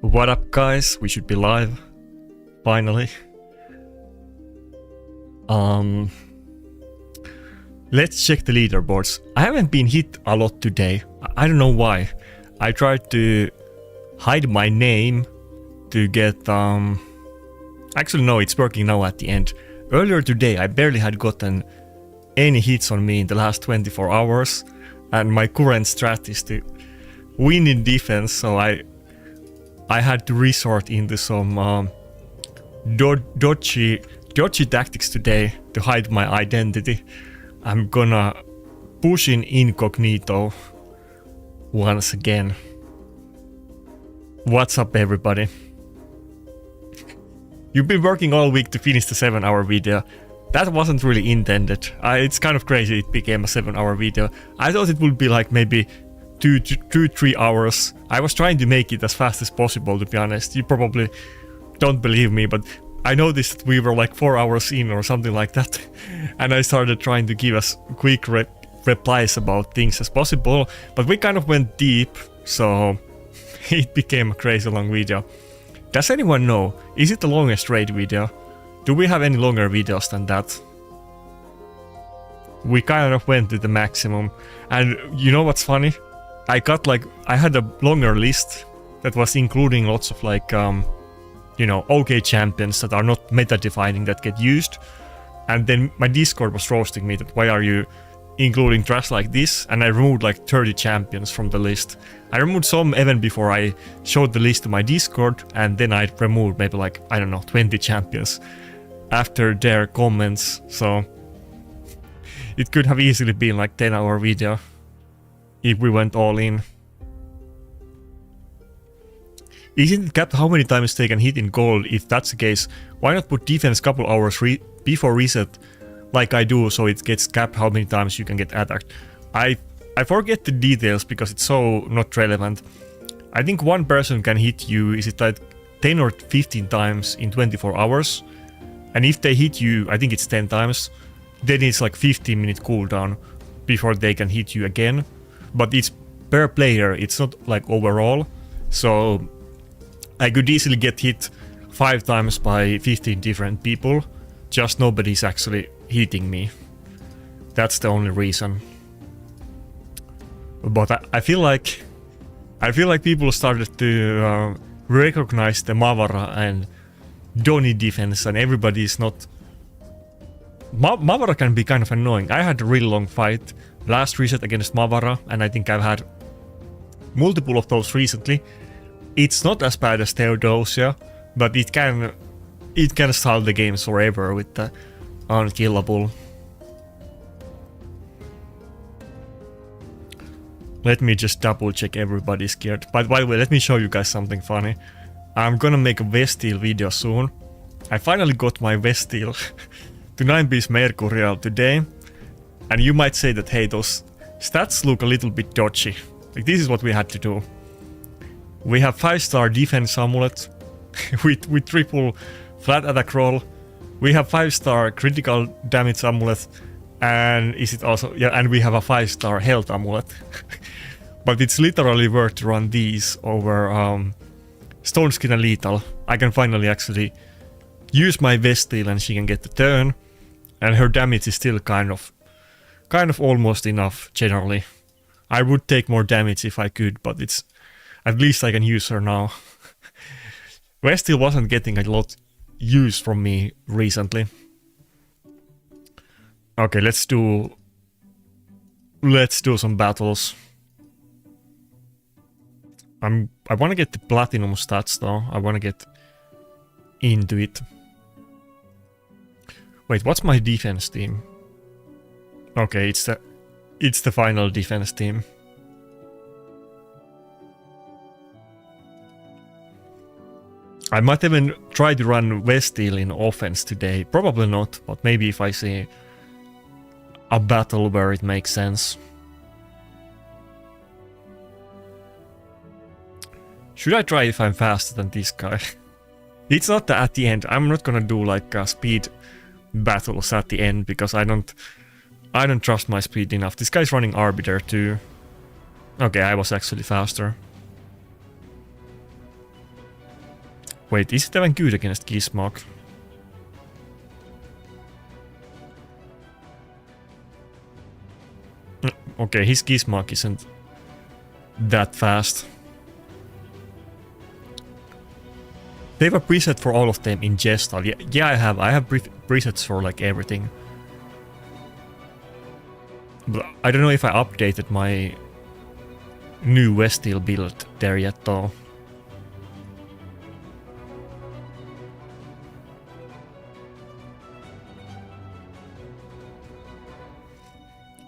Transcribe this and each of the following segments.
What up, guys? We should be live. Finally. Let's check the leaderboards. I haven't been hit a lot today. I don't know why. I tried to hide my name to get actually no, it's working now at the end. Earlier today I barely had gotten any hits on me in the last 24 hours, and my current strat is to win in defense, so I had to resort into some dodgy tactics today to hide my identity. I'm gonna push in incognito once again. What's up, everybody? You've been working all week to finish the 7-hour video. That wasn't really intended. It's kind of crazy it became a 7-hour video. I thought it would be like maybe 2-3 hours. I was trying to make it as fast as possible, to be honest. You probably don't believe me, but I noticed that we were like 4 hours in or something like that. And I started trying to give us quick replies about things as possible. But we kind of went deep, so it became a crazy long video. Does anyone know? Is it the longest raid video? Do we have any longer videos than that? We kind of went to the maximum. And you know what's funny? I had a longer list that was including lots of like, you know, okay champions that are not meta defining that get used. And then my Discord was roasting me that why are you including trash like this? And I removed like 30 champions from the list. I removed some even before I showed the list to my Discord, and then I removed maybe like, I don't know, 20 champions after their comments. So it could have easily been like 10-hour video if we went all in. Isn't it capped how many times they can hit in gold? If that's the case, why not put defense couple hours before reset like I do, so it gets capped how many times you can get attacked? I forget the details because it's so not relevant. I think one person can hit you, is it like 10 or 15 times in 24 hours? And if they hit you, I think it's 10 times, then it's like 15-minute cooldown before they can hit you again. But it's per player, it's not like overall. So I could easily get hit 5 times by 15 different people, just nobody's actually hitting me. That's the only reason. But I feel like people started to recognize the Mavara and Donny defense, and everybody's not. Mavara can be kind of annoying. I had a really long fight last reset against Mavara, and I think I've had multiple of those recently. It's not as bad as Theodosia, but it can stall the games forever with the unkillable. Let me just double check everybody's geared. But by the way, let me show you guys something funny. I'm gonna make a Vestil video soon. I finally got my Vestil to 9-piece Mercurial today. And you might say that, hey, those stats look a little bit dodgy. Like, this is what we had to do. We have 5-star defense amulet with triple flat attack roll. We have 5-star critical damage amulet. And is it also, yeah, and we have a 5-star health amulet. But it's literally worth to run these over Stone Skin and Lethal. I can finally actually use my Vestil and she can get the turn. And her damage is still kind of almost enough generally. I would take more damage if I could, but it's at least I can use her now. Vestil wasn't getting a lot use from me recently. Okay, let's do some battles. I want to get the platinum stats though. I want to get into it. Wait, what's my defense team? Okay, it's the final defense team. I might even try to run Vestil in offense today. Probably not, but maybe if I see a battle where it makes sense. Should I try if I'm faster than this guy? It's not at the end. I'm not gonna do like speed battles at the end because I don't trust my speed enough. This guy's running Arbiter too. Okay, I was actually faster. Wait, is it even good against Gizmark? Okay, his Gizmark isn't that fast. They have a preset for all of them in Gestal. Yeah, I have. I have presets for like everything. But I don't know if I updated my new Westeel build there yet though.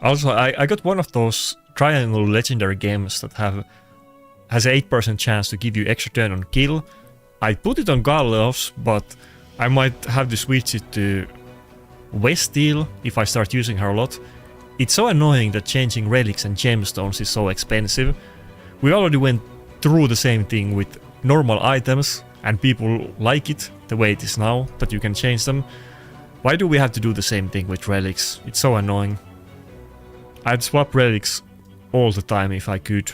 Also, I got one of those triangle legendary games that has an 8% chance to give you extra turn on kill. I put it on Galleos, but I might have to switch it to Westeel if I start using her a lot. It's so annoying that changing relics and gemstones is so expensive. We already went through the same thing with normal items, and people like it the way it is now, that you can change them. Why do we have to do the same thing with relics? It's so annoying. I'd swap relics all the time if I could.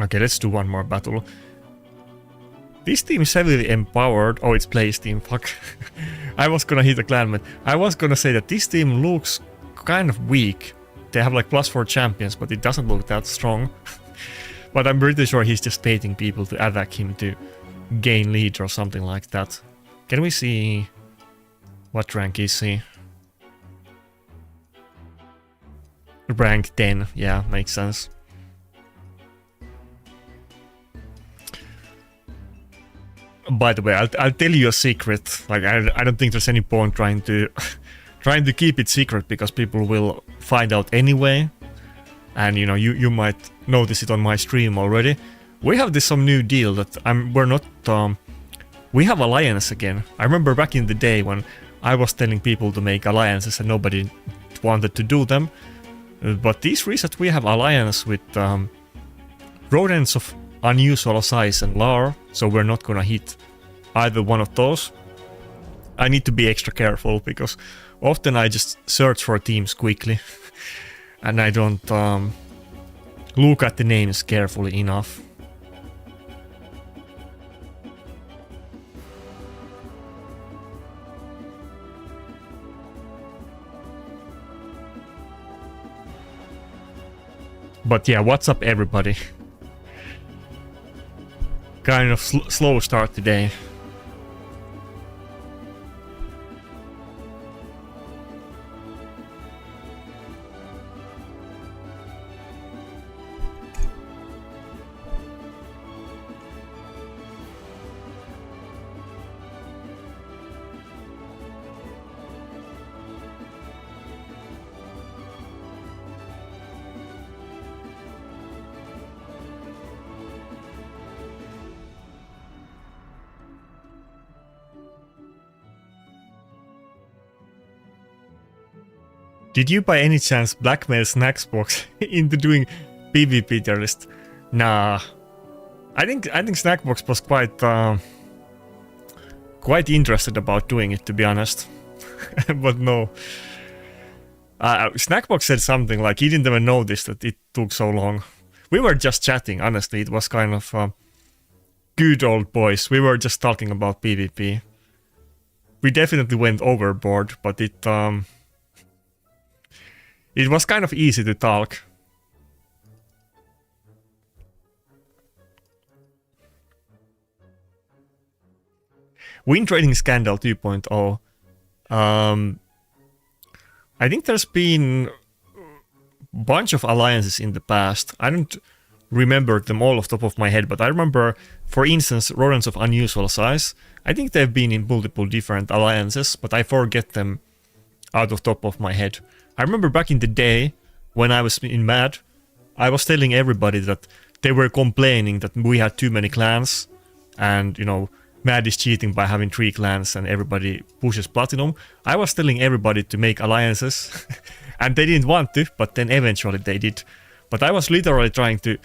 Okay, let's do one more battle. This team is heavily empowered. Oh, it's Play's team, fuck. I was gonna hit a clanman. I was gonna say that this team looks kind of weak. They have like +4 champions, but it doesn't look that strong. But I'm pretty sure he's just baiting people to attack him to gain lead or something like that. Can we see what rank is he? Rank 10, yeah, makes sense. By the way, I'll tell you a secret. Like I don't think there's any point trying to keep it secret because people will find out anyway. And you know, you might notice it on my stream already. We have some new deal that we have alliance again. I remember back in the day when I was telling people to make alliances and nobody wanted to do them. But this reset we have alliance with rodents of unusual size and lore, so we're not gonna hit either one of those. I need to be extra careful because often I just search for teams quickly and I don't look at the names carefully enough. But yeah, what's up everybody? Kind of slow start today. Did you by any chance blackmail Snacksbox into doing PvP tier list? Nah. I think Snackbox was quite interested about doing it, to be honest. But no. Snackbox said something like he didn't even notice that it took so long. We were just chatting, honestly. It was kind of good old boys. We were just talking about PvP. We definitely went overboard, but it was kind of easy to talk. Win Trading Scandal 2.0. I think there's been a bunch of alliances in the past. I don't remember them all off the top of my head, but I remember, for instance, Rodents of Unusual Size. I think they've been in multiple different alliances, but I forget them out of the top of my head. I remember back in the day, when I was in MAD, I was telling everybody that they were complaining that we had too many clans, and, you know, MAD is cheating by having 3 clans and everybody pushes Platinum. I was telling everybody to make alliances, and they didn't want to, but then eventually they did. But I was literally trying to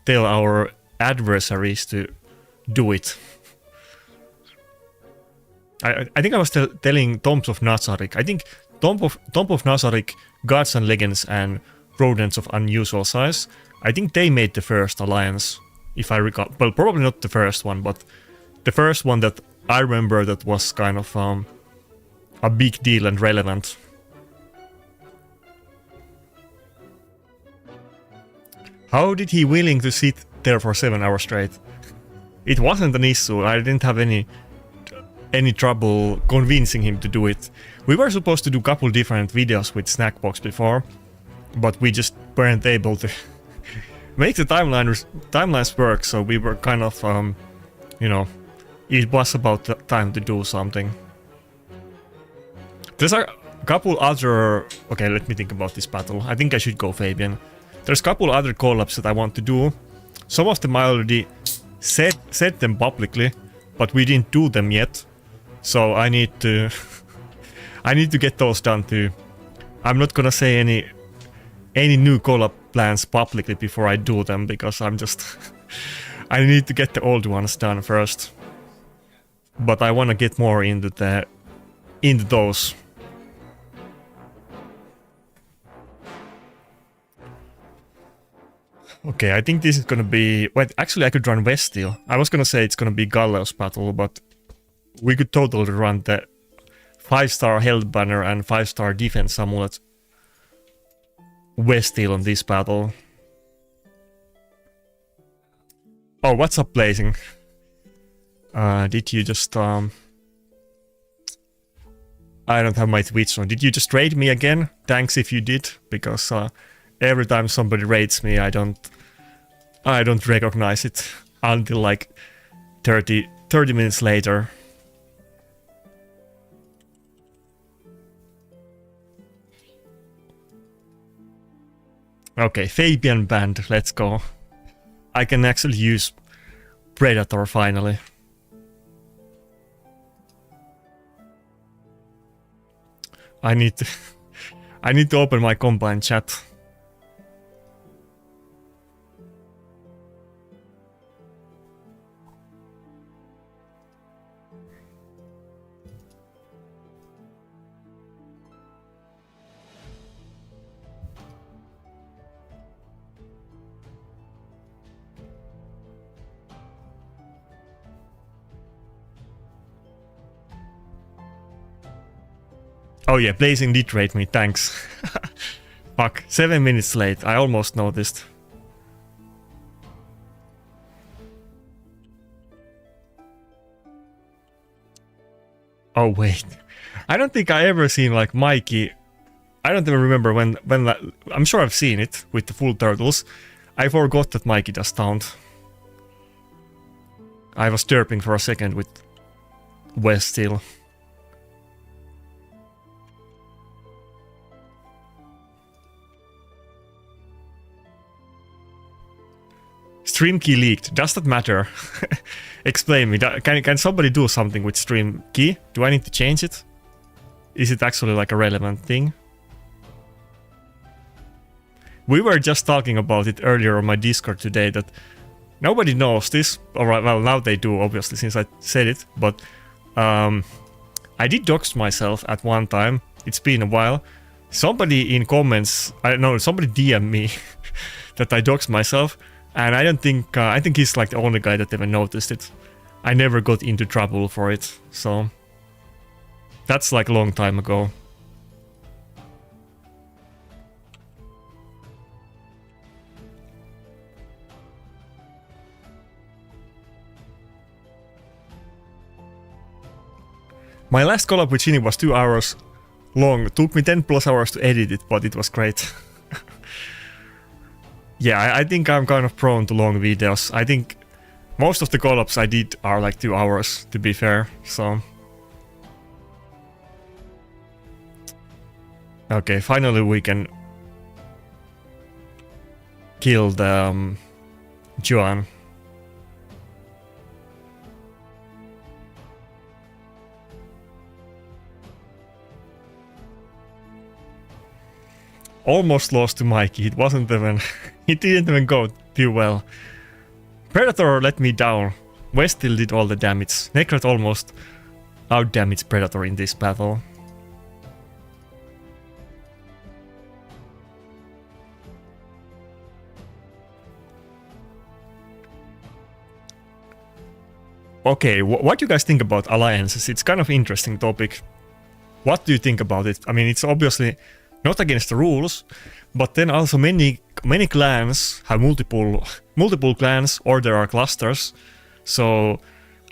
tell our adversaries to do it. I think I was telling Tombs of Nazarick. I think Tomb of Nazarick, Gods and Legends, and Rodents of Unusual Size, I think they made the first alliance if I recall. Well, probably not the first one, but the first one that I remember that was kind of a big deal and relevant. How did he willing to sit there for 7 hours straight? It wasn't an issue. I didn't have any trouble convincing him to do it. We were supposed to do a couple different videos with Snackbox before, but we just weren't able to make the timelines work, so we were kind of, you know, it was about the time to do something. There's a couple other... Okay, let me think about this battle. I think I should go Fabian. There's a couple other collabs that I want to do. Some of them I already said them publicly, but we didn't do them yet. So I need to I need to get those done too. I'm not gonna say any new collab plans publicly before I do them, because I'm just I need to get the old ones done first. But I wanna get more into those. Okay, I think this is gonna be... Wait, actually I could run West Steel. I was gonna say it's gonna be Galleos battle, but we could totally run the 5-star health banner and 5-star defense amulet West Steel on this battle. Oh, what's up, Blazing? Did you just I don't have my Twitch on. Did you just raid me again? Thanks if you did, because every time somebody raids me, I don't recognize it until like 30 minutes later. Okay, Fabian banned, let's go. I can actually use Predator finally. I need to open my combined chat. Oh yeah, Blazing did rate me, thanks. Fuck, 7 minutes late, I almost noticed. Oh wait, I don't think I ever seen like Mikey. I don't even remember when I'm sure I've seen it with the full turtles. I forgot that Mikey does taunt. I was derping for a second with West Steel. Stream key leaked. Does that matter? Explain me. Can somebody do something with stream key? Do I need to change it? Is it actually like a relevant thing? We were just talking about it earlier on my Discord today that nobody knows this. Alright, well now they do obviously since I said it, but I did dox myself at one time. It's been a while. Somebody in comments, I don't know, somebody DM me that I doxed myself. And I don't think, I think he's like the only guy that ever noticed it. I never got into trouble for it, so... That's like a long time ago. My last collab with Shinny was 2 hours long. It took me 10 plus hours to edit it, but it was great. Yeah, I think I'm kind of prone to long videos. I think most of the collabs I did are like 2 hours, to be fair, so... Okay, finally we can kill the Juan. Almost lost to Mikey, it wasn't even... it didn't even go too well. Predator let me down. West still did all the damage. Nakarada almost out-damaged Predator in this battle. Okay, what do you guys think about alliances? It's kind of interesting topic. What do you think about it? I mean, it's obviously not against the rules, but then also many clans have multiple clans, or there are clusters. So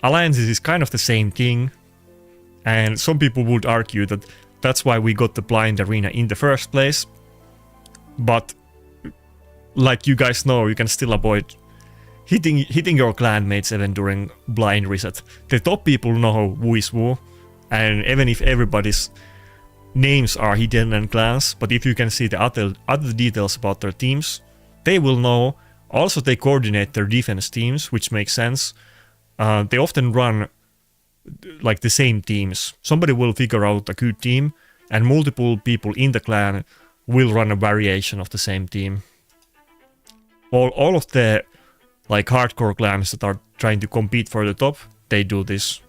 alliances is kind of the same thing, and some people would argue that that's why we got the blind arena in the first place. But like you guys know, you can still avoid hitting your clanmates even during blind reset. The top people know who is who, and even if everybody's names are hidden in clans, but if you can see the other details about their teams, they will know. Also, they coordinate their defense teams, which makes sense. They often run like the same teams. Somebody will figure out a good team, and multiple people in the clan will run a variation of the same team. All of the like hardcore clans that are trying to compete for the top, they do this.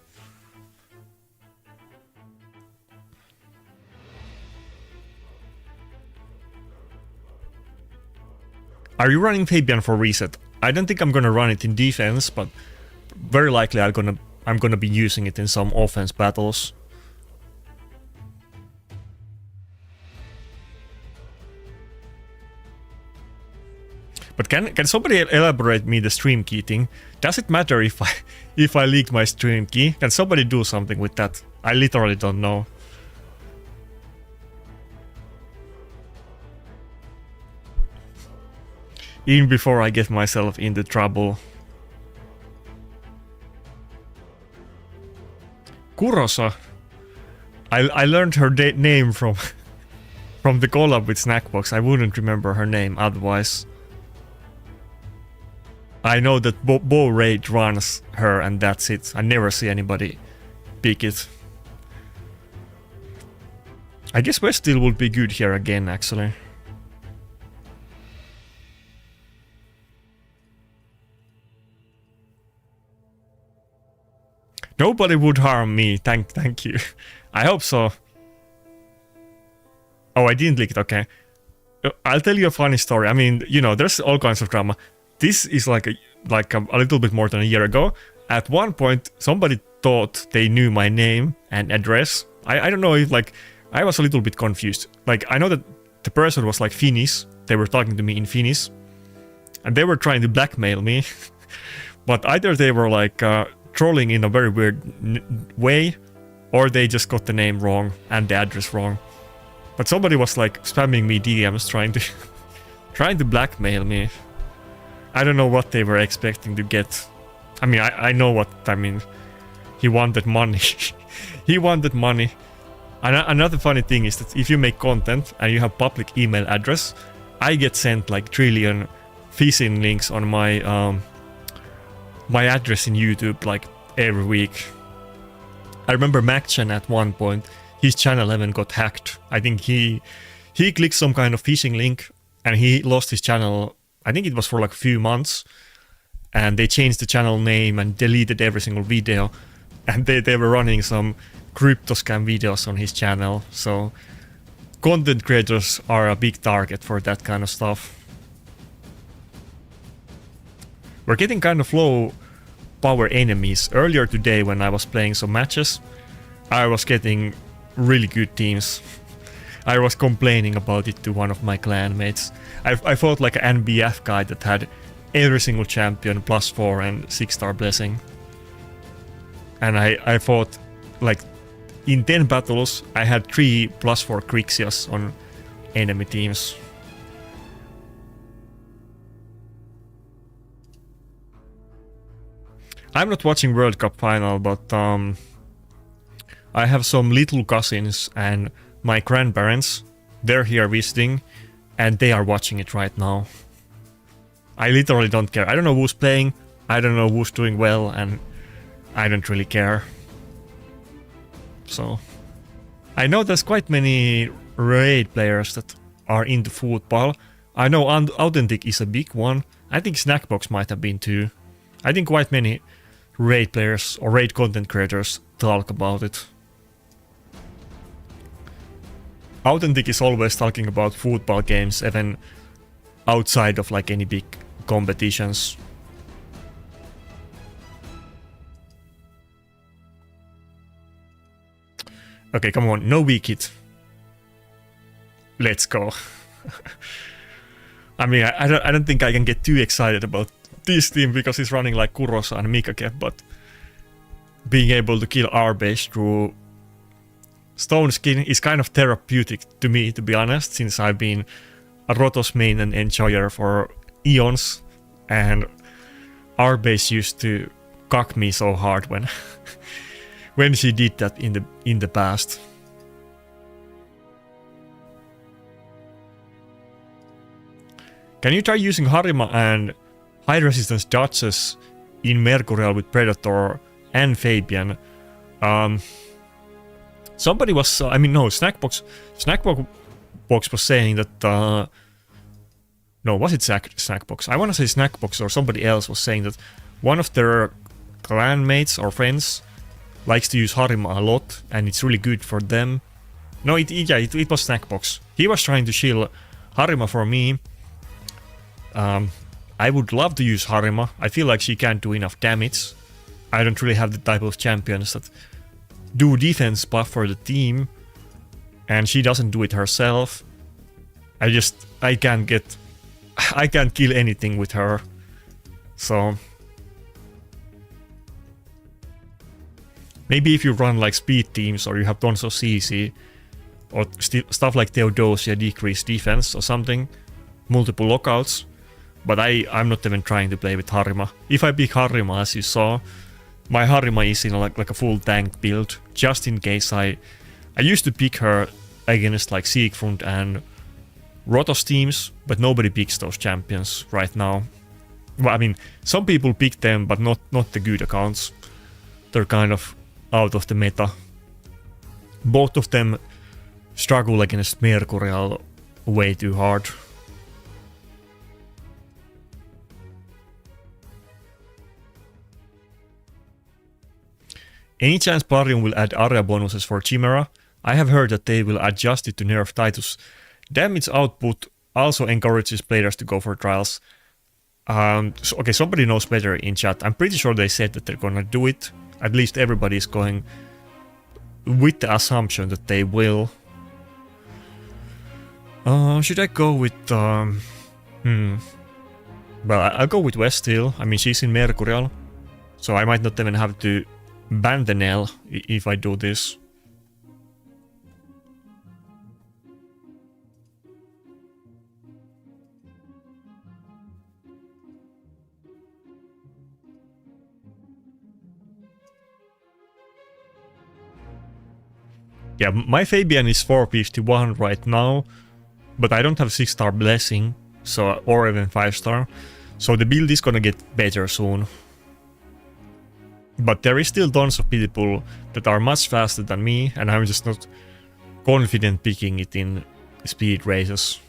Are you running Fabian for reset? I don't think I'm gonna run it in defense, but very likely I'm gonna be using it in some offense battles. But can somebody elaborate me the stream key thing? Does it matter if I leak my stream key? Can somebody do something with that? I literally don't know. Even before I get myself into trouble. Kurosa. I learned her name from the collab with Snackbox. I wouldn't remember her name otherwise. I know that Bo Raid runs her and that's it. I never see anybody pick it. I guess Weststeel would be good here again, actually. Nobody would harm me, thank you. I hope so. Oh, I didn't leak it, okay. I'll tell you a funny story. I mean, you know, there's all kinds of drama. This is like a little bit more than a year ago. At one point, somebody thought they knew my name and address. I don't know if, like, I was a little bit confused. Like, I know that the person was like Finnish. They were talking to me in Finnish. And they were trying to blackmail me. But either they were like trolling in a very weird way, or they just got the name wrong and the address wrong. But somebody was like spamming me DMs trying to blackmail me. I don't know what they were expecting to get. I mean, I know what I mean. He wanted money. He wanted money. Another funny thing is that if you make content and you have public email address, I get sent like trillion phishing links on my my address in YouTube like every week. I remember MacChan at one point, his channel even got hacked. I think he clicked some kind of phishing link and he lost his channel. I think it was for like a few months, and they changed the channel name and deleted every single video, and they were running some crypto scam videos on his channel. So content creators are a big target for that kind of stuff. We're getting kind of low power enemies. Earlier today when I was playing some matches, I was getting really good teams. I was complaining about it to one of my clanmates. I fought like an NBF guy that had every single champion +4 and 6-star blessing. And I fought like in 10 battles I had 3 +4 Crixias on enemy teams. I'm not watching World Cup final, but I have some little cousins and my grandparents. They're here visiting and they are watching it right now. I literally don't care. I don't know who's playing, I don't know who's doing well, and I don't really care. So I know there's quite many raid players that are into football. I know Authentic is a big one. I think Snackbox might have been too. I think quite many raid players or raid content creators talk about it. Authentic is always talking about football games, even outside of like any big competitions. Okay, come on, no weak hit. Let's go. I mean, I don't think I can get too excited about this team because it's running like Kurosa and Mikake, but being able to kill our base through Stone Skin is kind of therapeutic to me, to be honest, since I've been a Rotos main and enjoyer for eons, and our base used to cuck me so hard when when she did that in the past. Can you try using Harima and high resistance dodges in Mercurial with Predator and Fabian? Somebody was, I mean, no, Snackbox was saying that, no, was it Snackbox? I want to say Snackbox or somebody else was saying that one of their clanmates or friends likes to use Harima a lot and it's really good for them. No, it was Snackbox. He was trying to shield Harima for me. I would love to use Harima. I feel like she can't do enough damage. I don't really have the type of champions that do defense buff for the team, and she doesn't do it herself. I can't kill anything with her. So maybe if you run like speed teams or you have tons of CC or stuff like Theodosia, decreased defense or something, multiple lockouts. But I'm not even trying to play with Harima. If I pick Harima, as you saw, my Harima is in like a full tank build, just in case I used to pick her against like Siegfried and Rotos teams, but nobody picks those champions right now. Well, I mean, some people pick them, but not the good accounts. They're kind of out of the meta. Both of them struggle against Mercurial way too hard. Any chance Plarium will add area bonuses for Chimera? I have heard that they will adjust it to nerf Titus. Damage output also encourages players to go for trials. Okay, somebody knows better in chat. I'm pretty sure they said that they're gonna do it. At least everybody is going with the assumption that they will. Should I go with... Well, I'll go with Westhill. I mean, she's in Mercurial, so I might not even have to ban the Nell if I do this. Yeah, my Fabian is 451 right now, but I don't have 6-star blessing, so or even 5-star, so the build is gonna get better soon. But there is still tons of people that are much faster than me, and I'm just not confident picking it in speed races.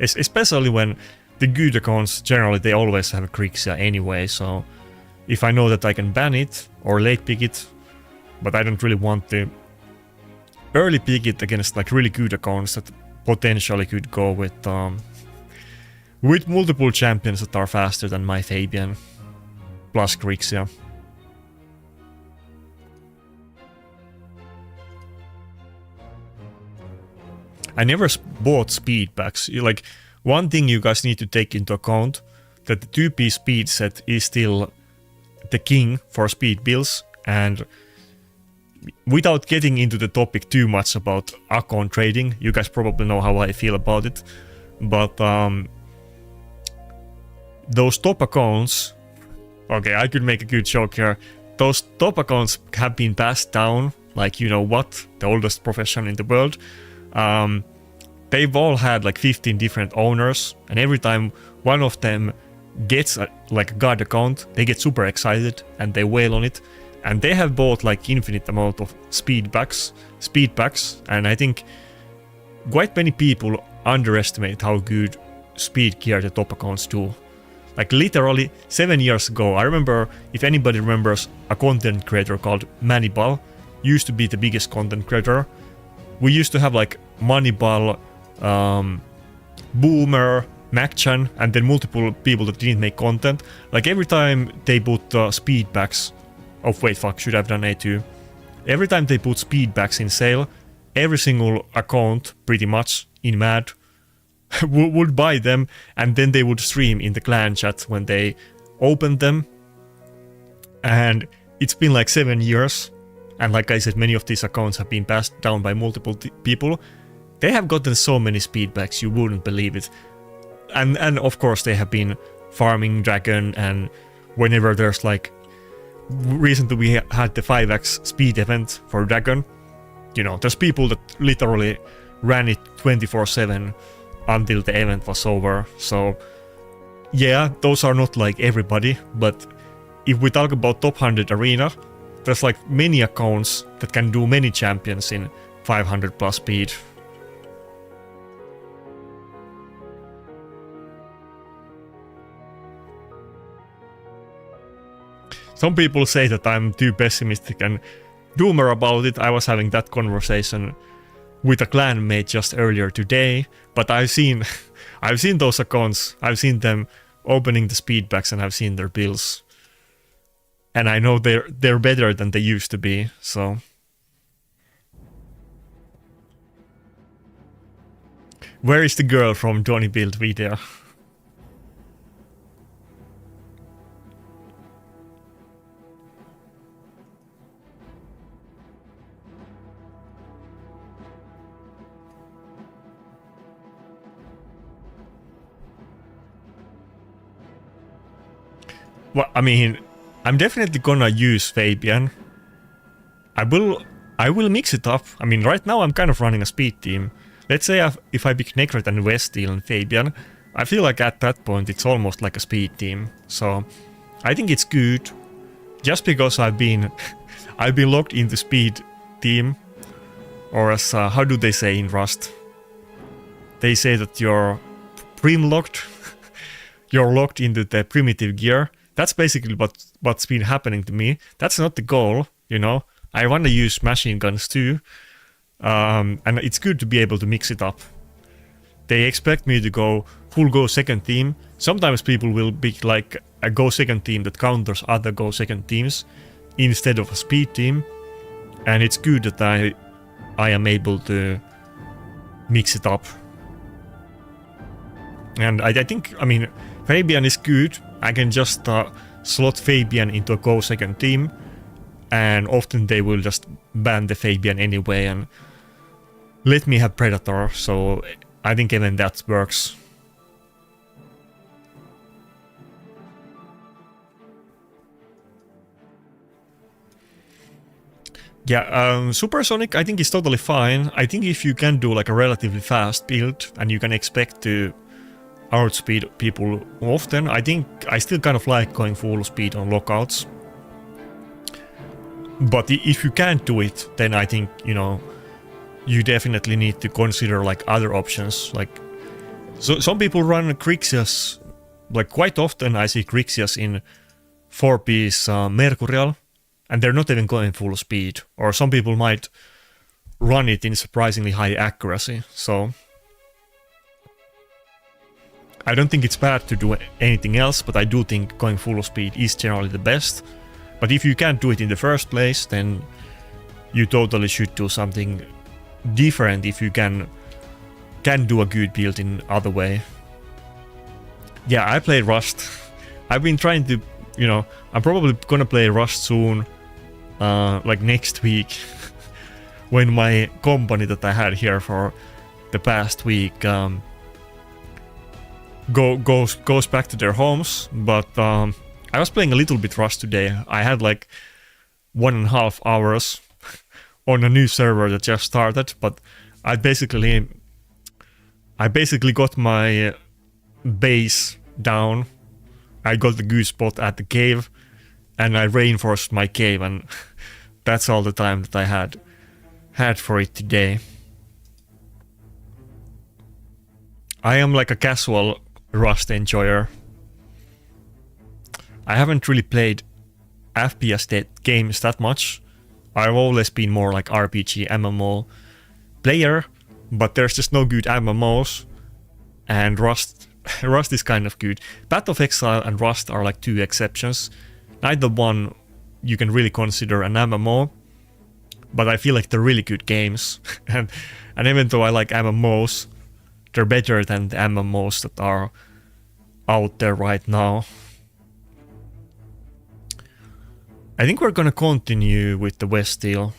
Especially when the good accounts, generally they always have Grixia anyway, so if I know that I can ban it or late pick it, but I don't really want to early pick it against like really good accounts that potentially could go with multiple champions that are faster than my Fabian plus Grixia. I never bought speed packs. Like, one thing you guys need to take into account, that the 2-piece speed set is still the king for speed builds, and without getting into the topic too much about account trading, you guys probably know how I feel about it, but those top accounts, okay, I could make a good joke here, those top accounts have been passed down, like, you know what, the oldest profession in the world. They've all had like 15 different owners, and every time one of them gets like a god account, they get super excited and they wail on it, and they have bought like infinite amount of speed packs, and I think quite many people underestimate how good speed gear the top accounts do. Like literally 7 years ago, I remember, if anybody remembers, a content creator called Manibal used to be the biggest content creator. We used to have like Moneyball, Boomer, MacChan, and then multiple people that didn't make content. Like every time they put speed packs, oh wait, fuck, should I have done A2? Every time they put speedbacks in sale, every single account, pretty much, in MAD would buy them, and then they would stream in the clan chat when they opened them. And it's been like 7 years, and like I said, many of these accounts have been passed down by multiple people. They have gotten so many speedbacks, you wouldn't believe it. And of course they have been farming Dragon, and whenever there's like... Recently we had the 5x speed event for Dragon. You know, there's people that literally ran it 24/7 until the event was over. So yeah, those are not like everybody, but if we talk about top 100 arena, there's like many accounts that can do many champions in 500 plus speed. Some people say that I'm too pessimistic and doomer about it. I was having that conversation with a clanmate just earlier today, but I've seen those accounts. I've seen them opening the speedbacks, and I've seen their builds. And I know they're better than they used to be, so... Where is the girl from Johnny Build video? Well, I mean, I'm definitely gonna use Fabian. I will mix it up. I mean, right now I'm kind of running a speed team. Let's say if I pick Nakarada and Westeel and Fabian, I feel like at that point it's almost like a speed team. So I think it's good, just because I've been locked into speed team, or as how do they say in Rust? They say that you're prim-locked. You're locked into the primitive gear. That's basically what's been happening to me. That's not the goal, you know. I want to use machine guns too. And it's good to be able to mix it up. They expect me to go full go second team. Sometimes people will pick like a go second team that counters other go second teams instead of a speed team. And it's good that I am able to mix it up. And I think, I mean, Fabian is good. I can just slot Fabian into a go second team, and often they will just ban the Fabian anyway and let me have Predator, so I think even that works. Yeah, Supersonic I think is totally fine. I think if you can do like a relatively fast build and you can expect to outspeed people often, I think I still kind of like going full speed on lockouts. But if you can't do it, then I think, you know, you definitely need to consider like other options. Like, so some people run Crixias, like quite often I see Crixias in 4-piece Mercurial, and they're not even going full speed. Or some people might run it in surprisingly high accuracy, so... I don't think it's bad to do anything else, but I do think going full speed is generally the best. But if you can't do it in the first place, then you totally should do something different if you can do a good build in other way. Yeah, I play Rust. I've been trying to, you know, I'm probably gonna play Rust soon, like next week, when my company that I had here for the past week goes back to their homes. But I was playing a little bit Rust today. I had like 1.5 hours on a new server that just started, but I basically got my base down. I got the good spot at the cave, and I reinforced my cave, and that's all the time that I had for it today. I am like a casual Rust enjoyer. I haven't really played FPS games that much. I've always been more like RPG, MMO player, but there's just no good MMOs, and Rust is kind of good. Path of Exile and Rust are like two exceptions. Neither one you can really consider an MMO, but I feel like they're really good games. and even though I like MMOs, they're better than the MMOs that are out there right now. I think we're gonna continue with the West deal.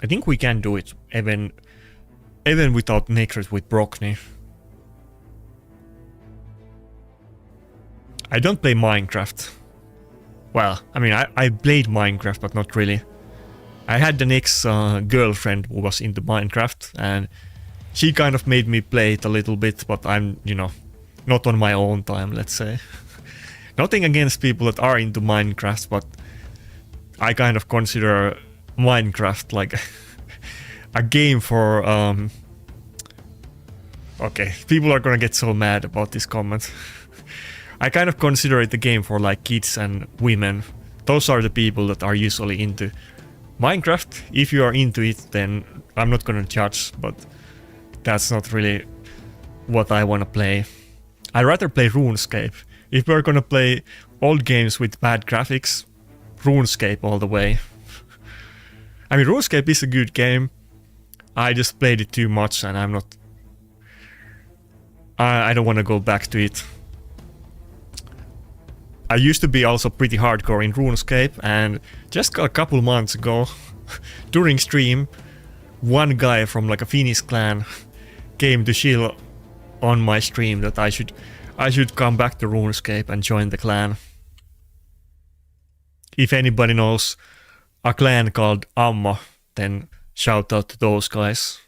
I think we can do it even without Necret with Brockney. I don't play Minecraft. Well, I mean, I played Minecraft, but not really. I had an ex-girlfriend who was into Minecraft, and she kind of made me play it a little bit, but I'm, you know, not on my own time, let's say. Nothing against people that are into Minecraft, but I kind of consider Minecraft like a game for... Okay, people are gonna get so mad about this comment. I kind of consider it a game for like kids and women. Those are the people that are usually into Minecraft. If you are into it, then I'm not gonna judge, but that's not really what I wanna play. I'd rather play RuneScape. If we're gonna play old games with bad graphics, RuneScape all the way. I mean, RuneScape is a good game. I just played it too much and I'm not... I don't want to go back to it. I used to be also pretty hardcore in RuneScape, and just a couple months ago, during stream, one guy from like a Finnish clan came to chill on my stream that I should come back to RuneScape and join the clan. If anybody knows a clan called Amma, then shout out to those guys.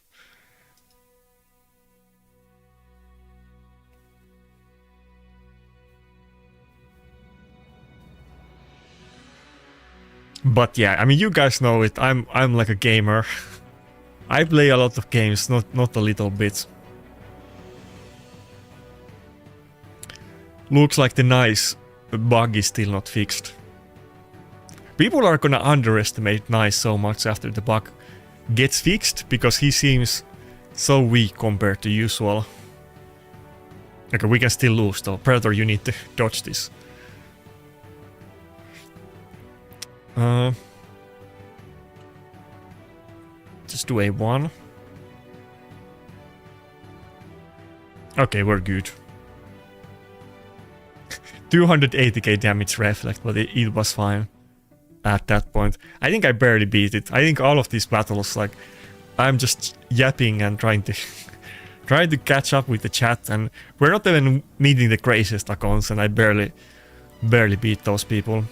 But yeah, I mean, you guys know it. I'm like a gamer. I play a lot of games, not a little bit. Looks like the nice bug is still not fixed. People are gonna underestimate Nice so much after the bug gets fixed, because he seems so weak compared to usual. Okay, we can still lose though. Predator, you need to dodge this. Just do A1. Okay, we're good. 280k damage reflect, but it was fine at that point. I think I barely beat it. I think all of these battles, like, I'm just yapping and trying to trying to catch up with the chat, and we're not even meeting the craziest accounts, and I barely beat those people.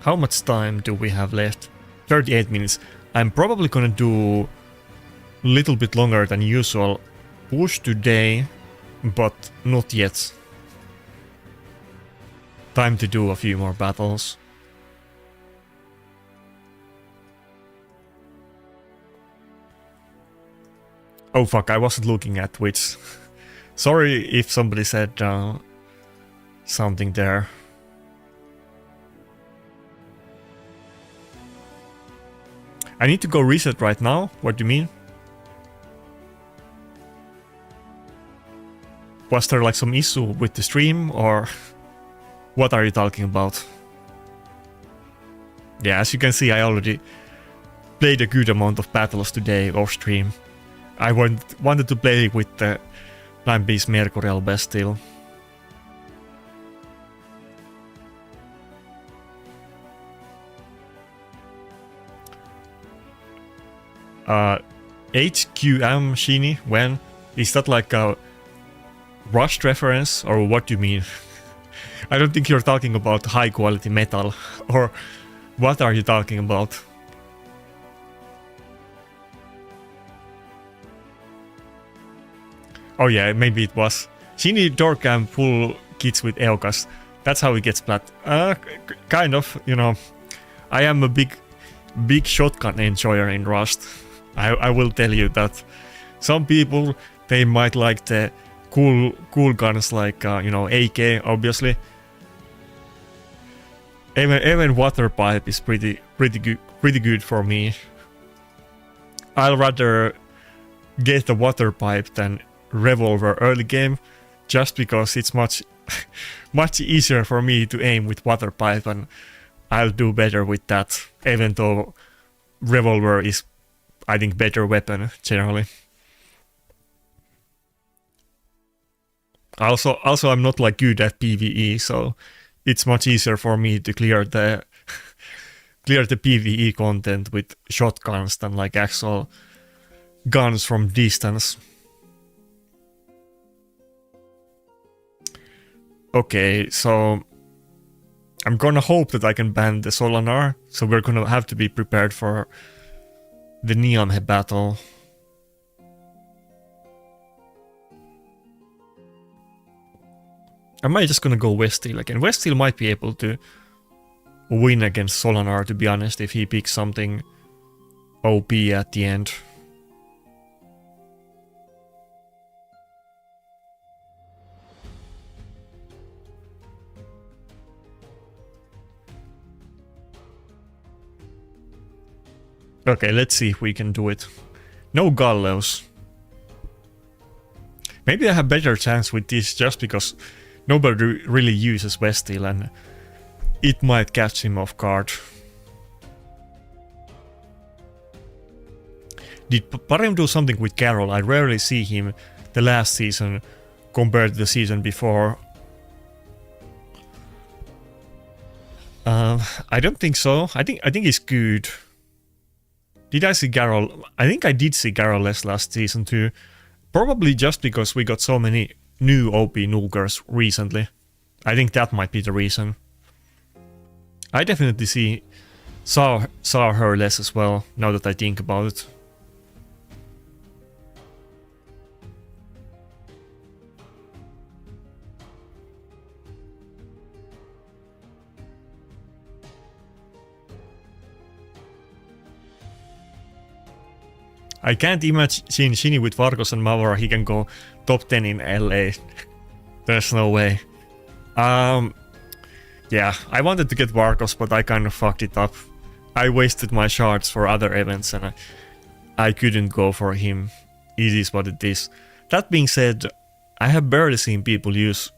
How much time do we have left? 38 minutes. I'm probably gonna do a little bit longer than usual push today, but not yet. Time to do a few more battles. Oh fuck, I wasn't looking at Twitch. Sorry if somebody said something there. I need to go reset right now? What do you mean? Was there like some issue with the stream, or what are you talking about? Yeah, as you can see, I already played a good amount of battles today off stream. I wanted to play with the 9-piece Mercurial Bastille. HQM Shini, when? Is that like a Rust reference, or what do you mean? I don't think you're talking about high quality metal, or what are you talking about? Oh yeah, maybe it was. Shini Dorkam full kits with Eokas. That's how it gets splat. Kind of, you know. I am a big shotgun enjoyer in Rust. I will tell you that. Some people, they might like the cool guns like you know, AK, obviously. Even water pipe is pretty good for me. I'll rather get the water pipe than revolver early game. just because it's much much easier for me to aim with water pipe, and I'll do better with that, even though revolver is, I think, better weapon generally. Also I'm not like good at PvE, so it's much easier for me to clear the PvE content with shotguns than like actual guns from distance. Okay, so I'm gonna hope that I can ban the Solanar, so we're gonna have to be prepared for the Niamhe battle. Am I just gonna go Westeel again? Westeel might be able to win against Solanar, to be honest, if he picks something OP at the end. Okay, let's see if we can do it. No Gallows. Maybe I have better chance with this just because nobody really uses Westeel and it might catch him off guard. Did Brehm do something with Carol? I rarely see him the last season compared to the season before. I don't think so. I think he's good. Did I see Carol? I think I did see Carol less last season too. Probably just because we got so many new OP Nukers recently. I think that might be the reason. I definitely saw her less as well, now that I think about it. I can't imagine Shinny with Vargos and Mavra. He can go top 10 in LA. There's no way. Yeah, I wanted to get Vargos, but I kind of fucked it up. I wasted my shards for other events and I couldn't go for him. It is what it is. That being said, I have barely seen people use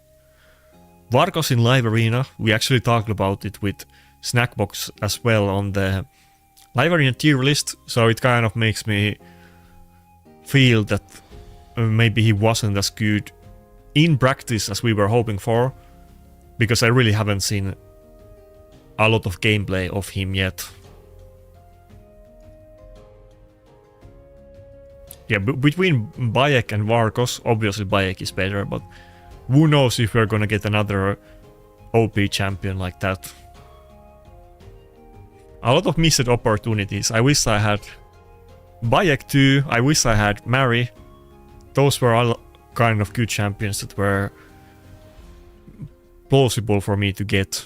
Vargos in live arena. We actually talked about it with Snackbox as well on the live arena tier list, so it kind of makes me feel that maybe he wasn't as good in practice as we were hoping for, because I really haven't seen a lot of gameplay of him yet. Yeah, between Bayek and Vargos, obviously Bayek is better, but who knows if we're gonna get another OP champion like that. A lot of missed opportunities. I wish I had Bayek too. I wish I had Mary. Those were all kind of good champions that were plausible for me to get.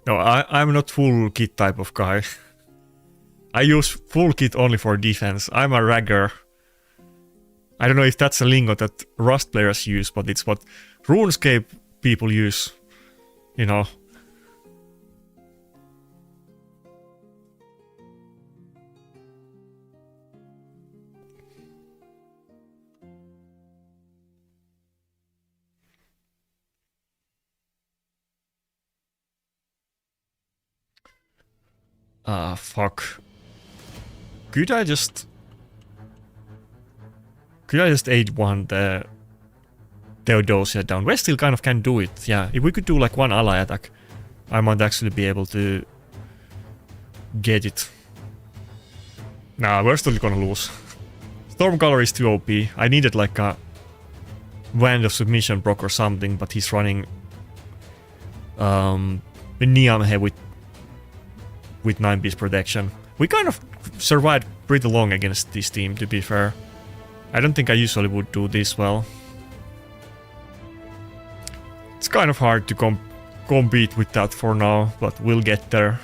No, I'm not full kit type of guy. I use full kit only for defense. I'm a ragger. I don't know if that's a lingo that Rust players use, but it's what RuneScape people use, you know. Fuck. Could I just 8-1 the Theodosia down? Westeel kind of can do it, yeah. If we could do like one ally attack, I might actually be able to get it. Nah, we're still gonna lose. Stormcaller is too OP. I needed like a Wand of Submission proc or something, but he's running Niamhe with 9-piece protection. We kind of survived pretty long against this team, to be fair. I don't think I usually would do this well. It's kind of hard to compete with that for now, but we'll get there.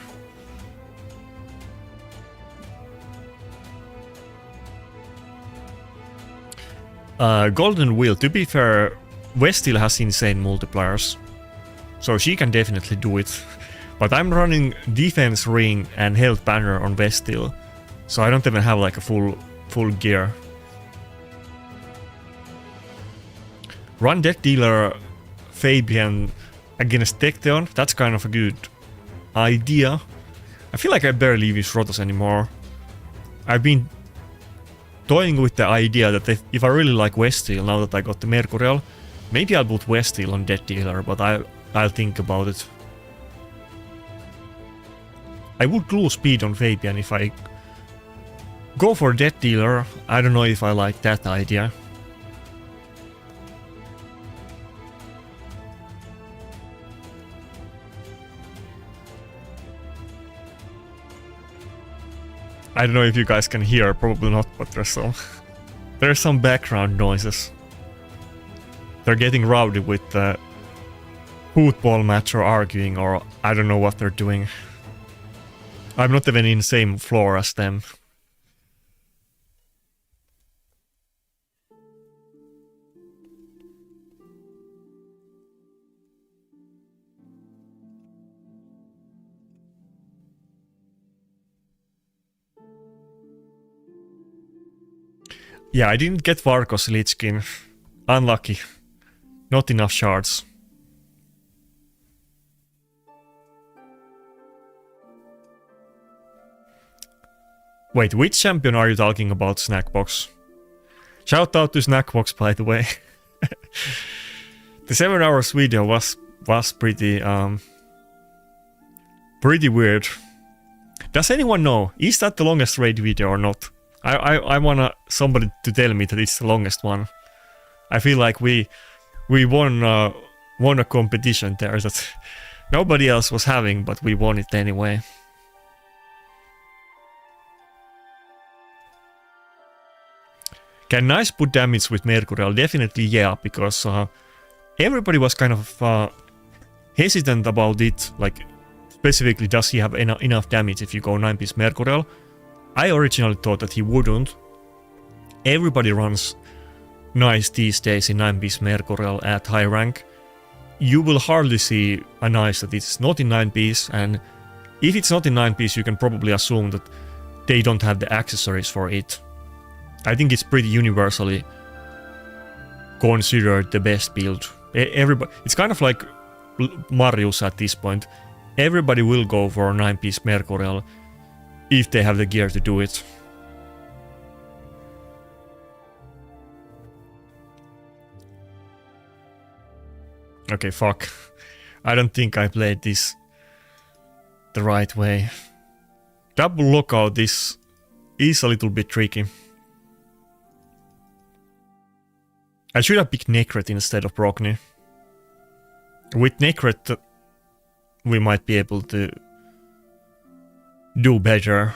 Golden Wheel, to be fair, Westeel has insane multipliers, so she can definitely do it. But I'm running Defense Ring and Health Banner on Westeel, So I don't even have like a full gear. Run Deck Dealer Fabian against Tecteon. That's kind of a good idea. I feel like I barely use Rotos anymore. I've been toying with the idea that if I really like Westeel, now that I got the Mercurial, maybe I'll put Westeel on Deck Dealer, but I'll think about it. I would glue speed on Fabian if I go for Deck Dealer. I don't know if I like that idea. I don't know if you guys can hear, probably not, but there's some background noises. They're getting rowdy with the football match or arguing, or I don't know what they're doing. I'm not even in the same floor as them. Yeah, I didn't get Varkos Lich Skin. Unlucky. Not enough shards. Wait, which champion are you talking about, Snackbox? Shout out to Snackbox, by the way. The 7 hours video was pretty weird. Does anyone know? Is that the longest raid video or not? I want somebody to tell me that it's the longest one. I feel like we won a competition there that nobody else was having, but we won it anyway. Can Nice put damage with Mercurial? Definitely yeah, because everybody was kind of hesitant about it, like specifically does he have enough damage if you go 9-piece Mercurial? I originally thought that he wouldn't. Everybody runs Nice these days in 9-piece Mercurial at high rank. You will hardly see a Nice that is not in 9-piece, and if it's not in 9-piece you can probably assume that they don't have the accessories for it. I think it's pretty universally considered the best build. Everybody, it's kind of like Marius at this point. Everybody will go for a 9-piece Mercurial if they have the gear to do it. Okay, fuck. I don't think I played this the right way. Double lockout is a little bit tricky. I should have picked Necret instead of Brockney. With Necret, we might be able to do better.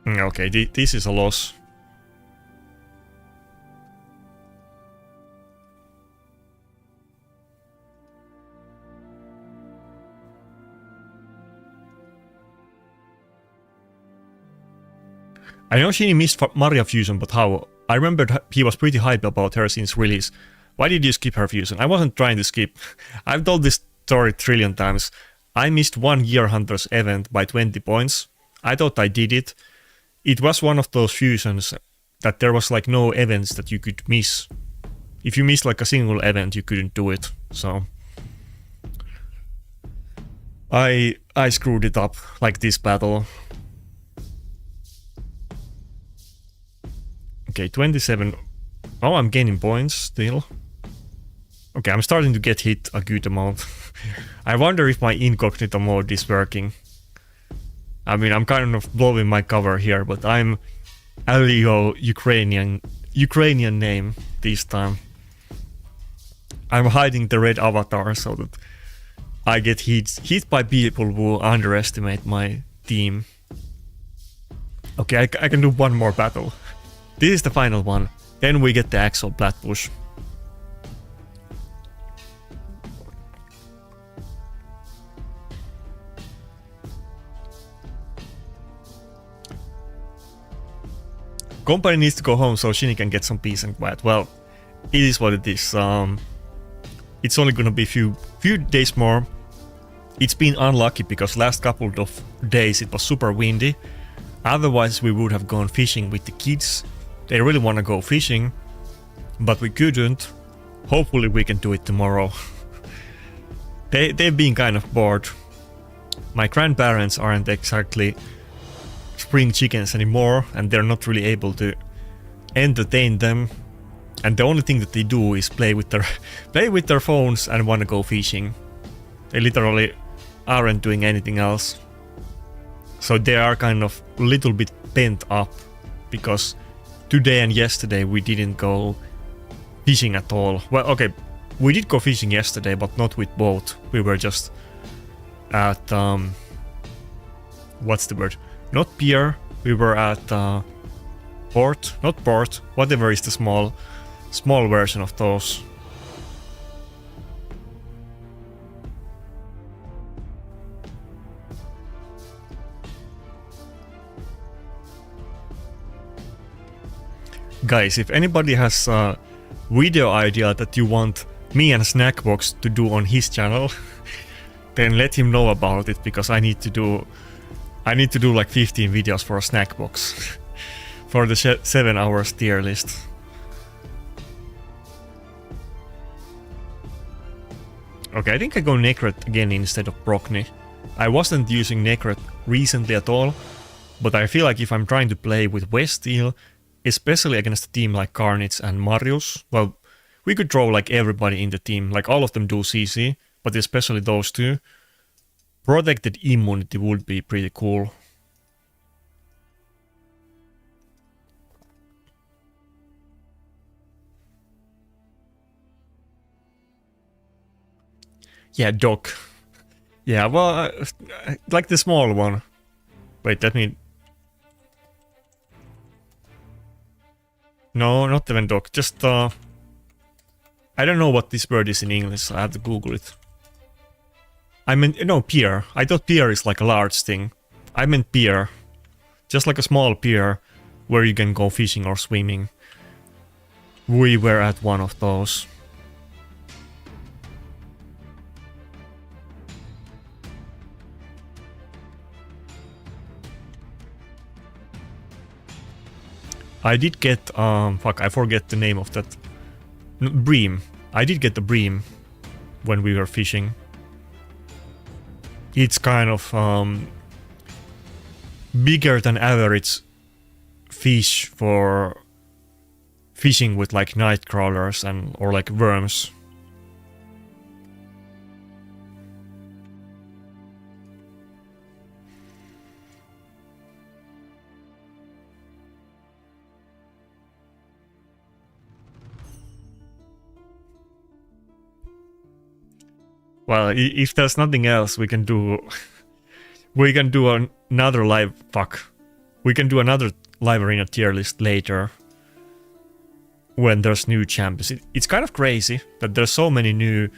Okay, this is a loss. I know she missed Maria Fusion, but how? I remembered he was pretty hype about her since release. Why did you skip her fusion? I wasn't trying to skip. I've told this story a trillion times. I missed one Gear Hunters event by 20 points. I thought I did it. It was one of those fusions that there was like no events that you could miss. If you missed like a single event, you couldn't do it. So I screwed it up like this battle. Okay, 27. Oh, I'm gaining points still. Okay, I'm starting to get hit a good amount. I wonder if my incognito mode is working. I mean, I'm kind of blowing my cover here, but I'm Alio Ukrainian name this time. I'm hiding the red avatar so that I get hit by people who underestimate my team. Okay, I can do one more battle. This is the final one. Then we get the actual plat push. Company needs to go home so Shinny can get some peace and quiet. Well, it is what it is. It's only gonna be few days more. It's been unlucky because last couple of days it was super windy. Otherwise we would have gone fishing with the kids. They really want to go fishing, but we couldn't. Hopefully we can do it tomorrow. They've been kind of bored. My grandparents aren't exactly spring chickens anymore, and they're not really able to entertain them. And the only thing that they do is play with their phones and want to go fishing. They literally aren't doing anything else. So they are kind of a little bit pent up because today and yesterday we didn't go fishing at all. Well, okay, we did go fishing yesterday, but not with boat. We were just at what's the word? Not pier. We were at port, not port. Whatever is the small version of those. Guys, if anybody has a video idea that you want me and Snackbox to do on his channel, then let him know about it, because I need to do like 15 videos for a Snackbox for the 7 hours tier list. Okay, I think I go Nakarada again instead of Brockney. I wasn't using Nakarada recently at all, but I feel like if I'm trying to play with Westeel, especially against a team like Carnage and Marius, well, we could draw like everybody in the team, like all of them do CC, but especially those two. Protected immunity would be pretty cool. Yeah, Doc. Yeah, well, like the small one. Wait, let me... No, not even Doc, just I don't know what this word is in English, so I have to Google it. I meant, no, pier. I thought pier is like a large thing. I meant pier. Just like a small pier where you can go fishing or swimming. We were at one of those. I did get, fuck, I forget the name of that. Brehm. I did get the Brehm when we were fishing. It's kind of bigger than average fish for fishing with like night crawlers and or like worms. Well, if there's nothing else, we can do another live. Fuck, we can do another live arena tier list later when there's new champions. It's kind of crazy that there's so many new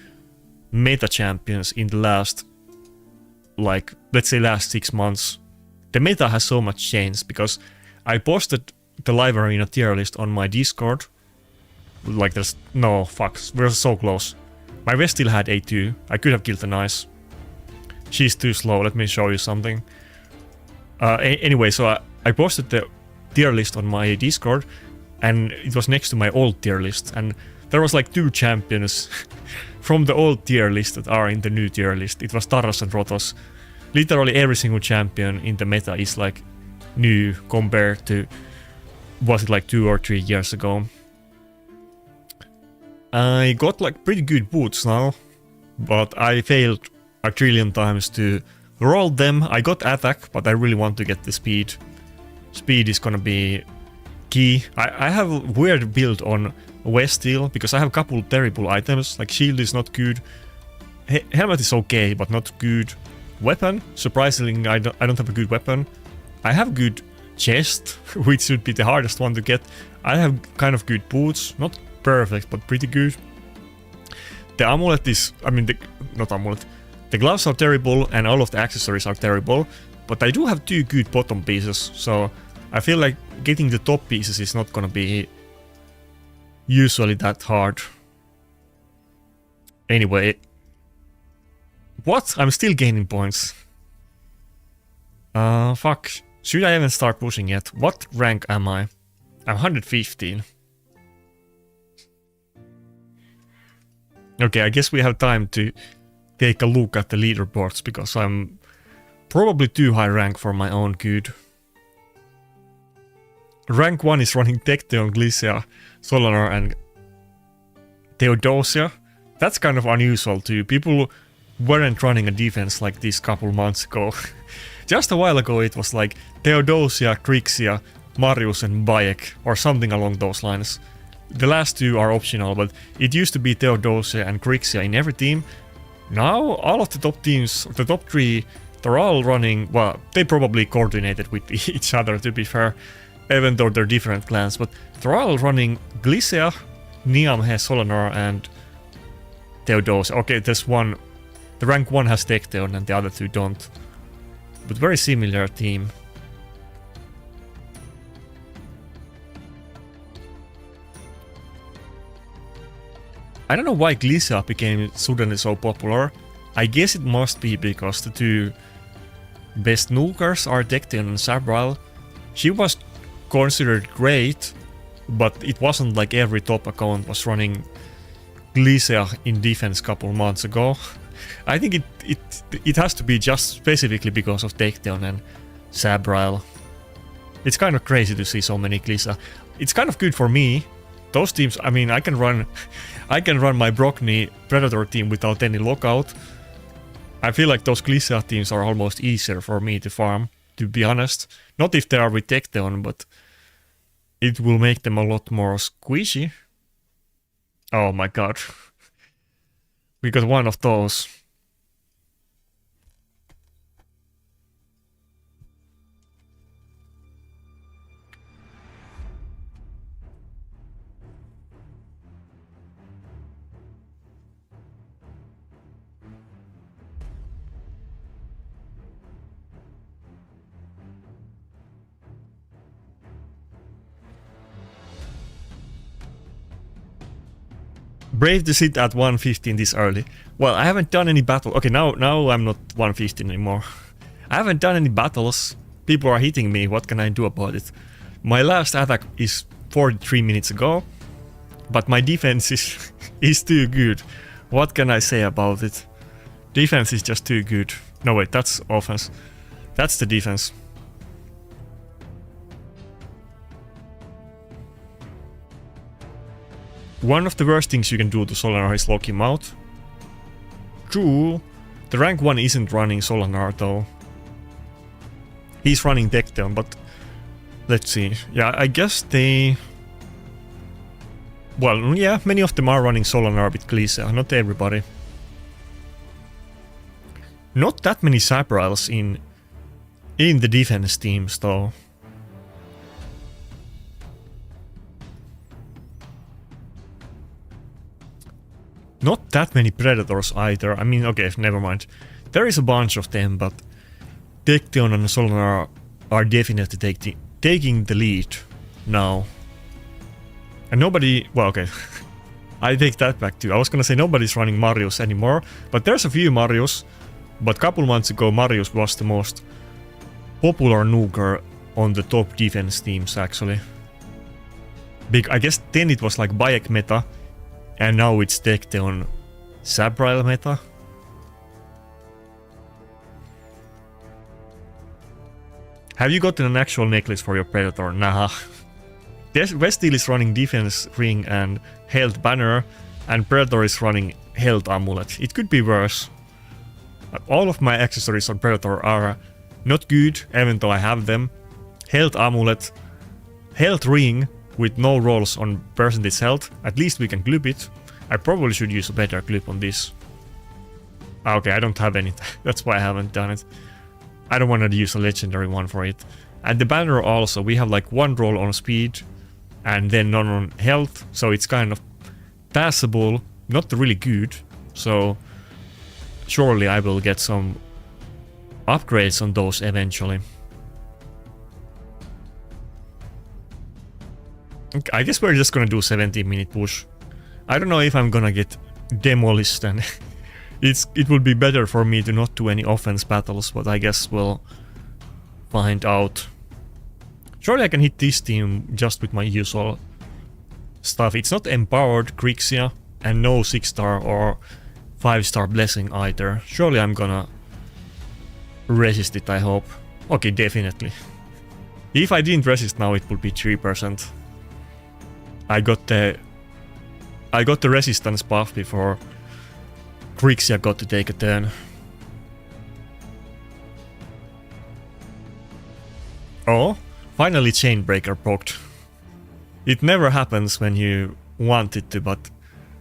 meta champions in the last, like, let's say last 6 months. The meta has so much changed because I posted the live arena tier list on my Discord. Like, there's no fuck, we're so close. My Westeel had A2. I could have killed the Nice. She's too slow. Let me show you something. Anyway, so I posted the tier list on my Discord, and it was next to my old tier list. And there was like 2 champions from the old tier list that are in the new tier list. It was Taras and Rotos. Literally every single champion in the meta is like new compared to, was it like 2 or 3 years ago. I got like pretty good boots now, but I failed a trillion times to roll them. I got attack, but I really want to get the speed. Speed is gonna be key. I have a weird build on Westeel because I have a couple terrible items, like shield is not good. Helmet is okay, but not good. Weapon, surprisingly I don't have a good weapon. I have good chest, which should be the hardest one to get. I have kind of good boots, not perfect, but pretty good. The amulet is, I mean, not amulet. The gloves are terrible and all of the accessories are terrible, but I do have 2 good bottom pieces, so I feel like getting the top pieces is not gonna be usually that hard. Anyway. What? I'm still gaining points. Fuck. Should I even start pushing yet? What rank am I? I'm 115. Okay, I guess we have time to take a look at the leaderboards because I'm probably too high rank for my own good. Rank 1 is running Tecteon, Glycia, Solanar and Theodosia. That's kind of unusual too. People weren't running a defense like this couple months ago. Just a while ago it was like Theodosia, Crixia, Marius and Bayek or something along those lines. The last two are optional, but it used to be Theodosia and Crixia in every team. Now all of the top teams, the top three, they're all running, well, they probably coordinated with each other to be fair, even though they're different clans, but they're all running Glycia, Niamhe, Solanar and Theodosia. Okay, there's one, the rank 1 has Tecteon and the other two don't. But very similar team. I don't know why Glycia became suddenly so popular. I guess it must be because the two best nukers are Tecteon and Sabral. She was considered great, but it wasn't like every top account was running Glycia in defense couple months ago. I think it has to be just specifically because of Tecteon and Sabral. It's kind of crazy to see so many Glycia. It's kind of good for me. Those teams, I mean, I can run my Brockney Predator team without any lockout. I feel like those Glycia teams are almost easier for me to farm, to be honest. Not if they are with Tecteon, but it will make them a lot more squishy. Oh my god. We got one of those. Brave to sit at 115 this early. Well, I haven't done any battle. Okay, now I'm not 115 anymore. I haven't done any battles. People are hitting me. What can I do about it? My last attack is 43 minutes ago, but my defense is too good. What can I say about it? Defense is just too good. No wait, that's offense. That's the defense. One of the worst things you can do to Solanar is lock him out. True, the rank 1 isn't running Solanar though. He's running Tecteon, but let's see. Yeah, I guess they... Well, yeah, many of them are running Solanar with Glycia, not everybody. Not that many Sabrals in the defense teams though. Not that many Predators either. I mean, okay, never mind. There is a bunch of them, but Tecteon and Solanar are definitely taking the lead now. And nobody... Well, okay. I take that back too. I was gonna say nobody's running Marius anymore, but there's a few Marius. But a couple months ago, Marius was the most popular nuker on the top defense teams, actually. I guess then it was like Bayek meta. And now it's Tecteon Sabral meta. Have you gotten an actual necklace for your Predator? Nah. Westeel is running Defense Ring and Health Banner, and Predator is running Health Amulet. It could be worse. All of my accessories on Predator are not good, even though I have them. Health Amulet, Health Ring, with no rolls on percentage health. At least we can clip it. I probably should use a better clip on this. Okay, I don't have any. That's why I haven't done it. I don't want to use a legendary one for it. And the banner also, we have like one roll on speed and then none on health. So it's kind of passable, not really good. So surely I will get some upgrades on those eventually. I guess we're just gonna do 17-minute push. I don't know if I'm gonna get demolished, and it would be better for me to not do any offense battles, but I guess we'll find out. Surely I can hit this team just with my usual stuff. It's not empowered Grixia and no 6-star or 5-star blessing either. Surely I'm gonna resist it, I hope. Okay, definitely. If I didn't resist now, it would be 3%. I got the resistance buff before Grixia got to take a turn. Oh, finally Chainbreaker poked. It never happens when you want it to, but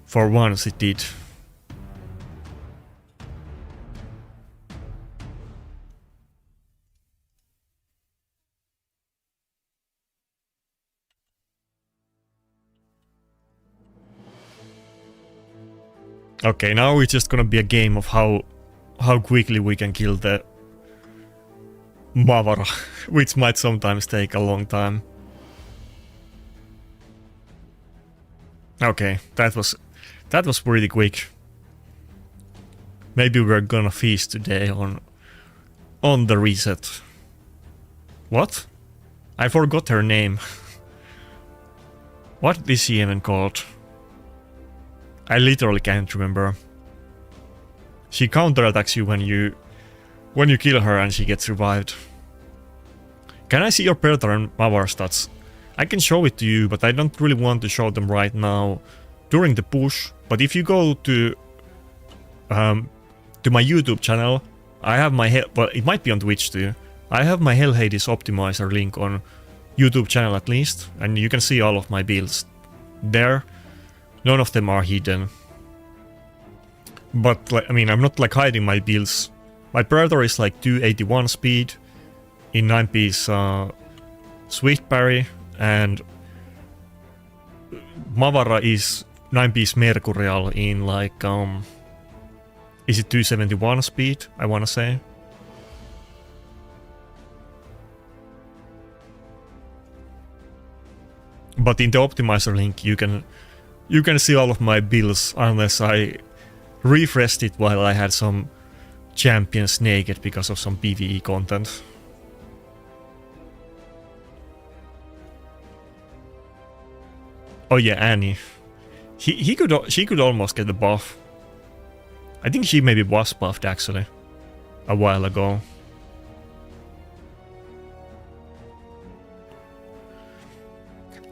for once it did. Okay, now it's just gonna be a game of how quickly we can kill the Mavara, which might sometimes take a long time. Okay, that was pretty quick. Maybe we're gonna feast today on the reset. What? I forgot her name. What is she even called? I literally can't remember. She counterattacks you when you kill her and she gets revived. Can I see your Perthar and Mavar stats? I can show it to you, but I don't really want to show them right now during the push. But if you go to my YouTube channel, I have my well, it might be on Twitch too. I have my Hell Hades optimizer link on YouTube channel at least, and you can see all of my builds there. None of them are hidden. But like, I mean, I'm not like hiding my builds. My Predator is like 281 speed in 9-piece Swift Parry, and Mavara is 9-piece Mercurial in like is it 271 speed, I wanna say. But in the optimizer link you can see all of my builds, unless I refreshed it while I had some champions naked because of some PvE content. Oh yeah, Annie. She could almost get the buff. I think she maybe was buffed actually a while ago.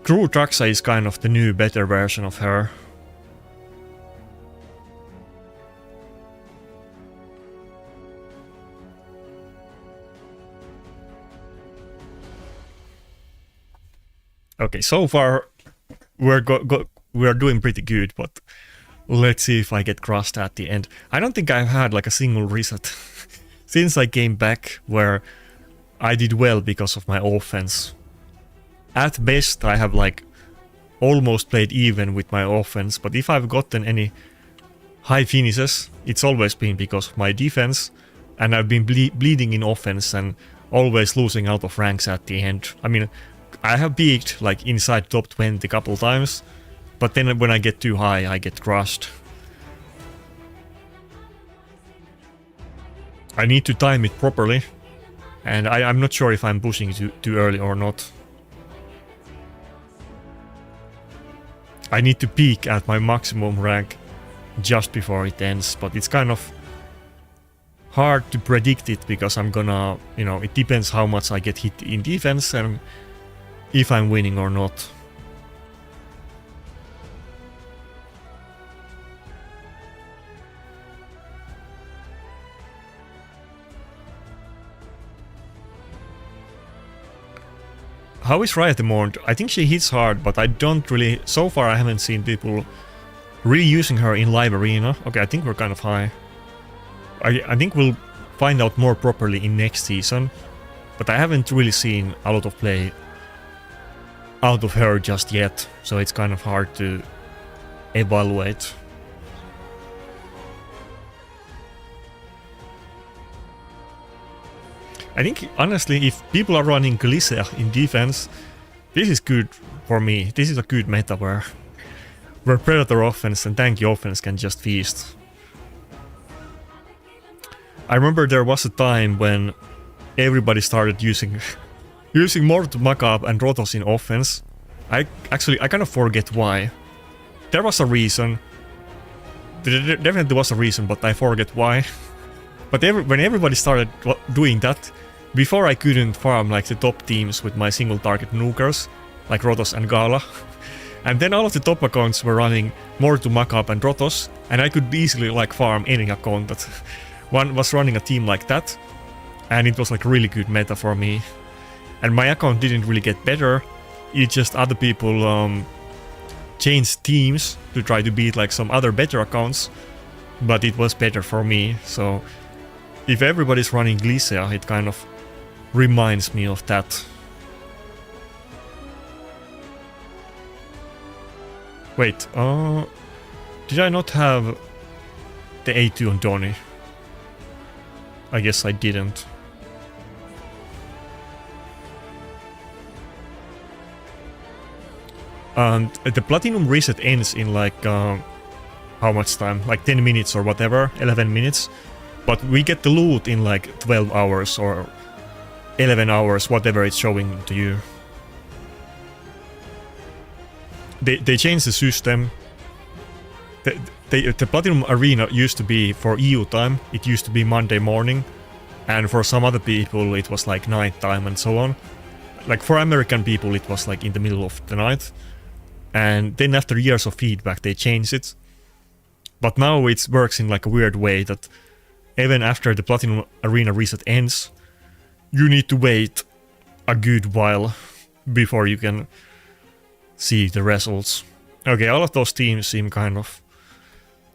True Traxa is kind of the new, better version of her. Okay, so far we're doing pretty good, but let's see if I get crushed at the end. I don't think I've had like a single reset since I came back where I did well because of my offense. At best, I have like almost played even with my offense, but if I've gotten any high finishes, it's always been because of my defense, and I've been bleeding in offense and always losing out of ranks at the end. I mean, I have peaked like inside top 20 a couple times, but then when I get too high, I get crushed. I need to time it properly, and I'm not sure if I'm pushing too early or not. I need to peak at my maximum rank just before it ends, but it's kind of hard to predict it because I'm gonna, you know, it depends how much I get hit in defense and if I'm winning or not. How is Riotimond? I think she hits hard, but I don't really... So far I haven't seen people really using her in live arena. Okay, I think we're kind of high. I think we'll find out more properly in next season, but I haven't really seen a lot of play out of her just yet, so it's kind of hard to evaluate. I think, honestly, if people are running Glycia in defense, this is good for me. This is a good meta where where Predator offense and tanky offense can just feast. I remember there was a time when everybody started using more to Makab and Rotos in offense. I kind of forget why. There was a reason. There definitely was a reason, but I forget why. But when everybody started doing that, before I couldn't farm like the top teams with my single target nukers, like Rotos and Gala. And then all of the top accounts were running more to Makab and Rotos, and I could easily like farm any account that one was running a team like that. And it was like really good meta for me. And my account didn't really get better. It's just other people changed teams to try to beat like some other better accounts. But it was better for me. So if everybody's running Glisea, it kind of reminds me of that. Wait, did I not have the A2 on Donny? I guess I didn't. And the platinum reset ends in like how much time? Like 10 minutes or whatever, 11 minutes. But we get the loot in like 12 hours or 11 hours, whatever it's showing to you. They changed the system. The Platinum Arena used to be for EU time, it used to be Monday morning. And for some other people it was like night time and so on. Like for American people it was like in the middle of the night. And then after years of feedback they changed it. But now it works in like a weird way that even after the Platinum Arena reset ends, you need to wait a good while before you can see the results. Okay, all of those teams seem kind of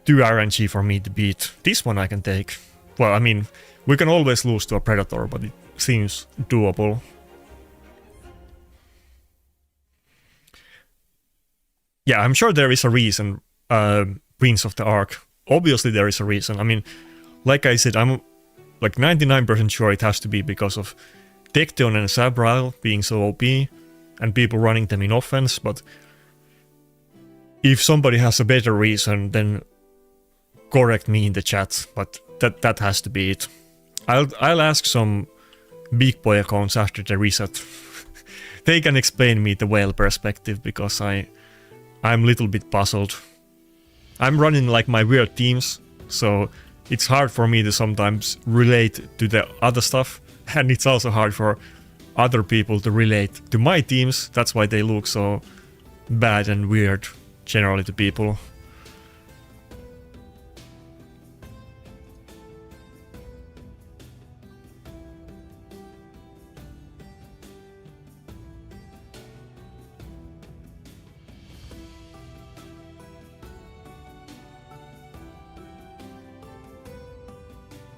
too RNG for me to beat. This one I can take. Well, I mean, we can always lose to a Predator, but it seems doable. Yeah, I'm sure there is a reason, Prince of the Ark. Obviously there is a reason. I mean, like I said, I'm like 99% sure it has to be because of Tecton and Sabrile being so OP and people running them in offense, but if somebody has a better reason, then correct me in the chat, but that has to be it. I'll ask some big boy accounts after the reset. They can explain me the whale perspective, because I'm a little bit puzzled. I'm running like my weird teams, so it's hard for me to sometimes relate to the other stuff, and it's also hard for other people to relate to my teams. That's why they look so bad and weird generally to people.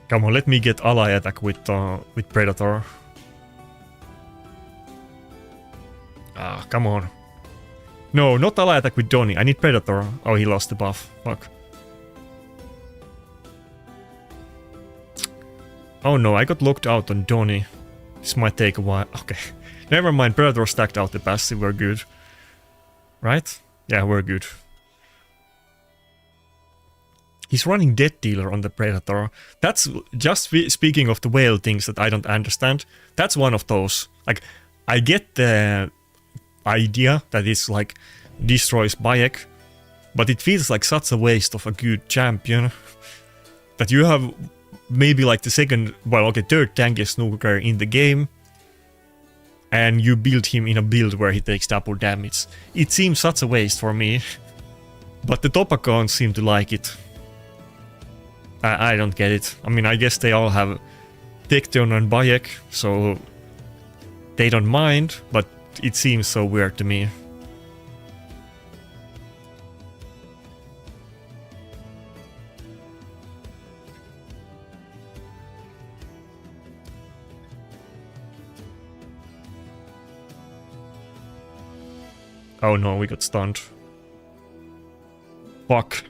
Come on, let me get ally attack with Predator. Ah, come on. No, not ally attack with Donny. I need Predator. Oh, he lost the buff. Fuck. Oh no, I got locked out on Donny. This might take a while. Okay. Never mind, Predator stacked out the passive. We're good. Right? Yeah, we're good. He's running Death Dealer on the Predator. That's just speaking of the whale things that I don't understand. That's one of those. Like, I get the idea that it's like destroys Bayek, but it feels like such a waste of a good champion that you have maybe like the second, well, okay, third tankiest snooker in the game, and you build him in a build where he takes double damage. It seems such a waste for me, but the top accounts seem to like it. I don't get it. I mean, I guess they all have Tecton and Bayek, so they don't mind, but it seems so weird to me. Oh no, we got stunned. Fuck.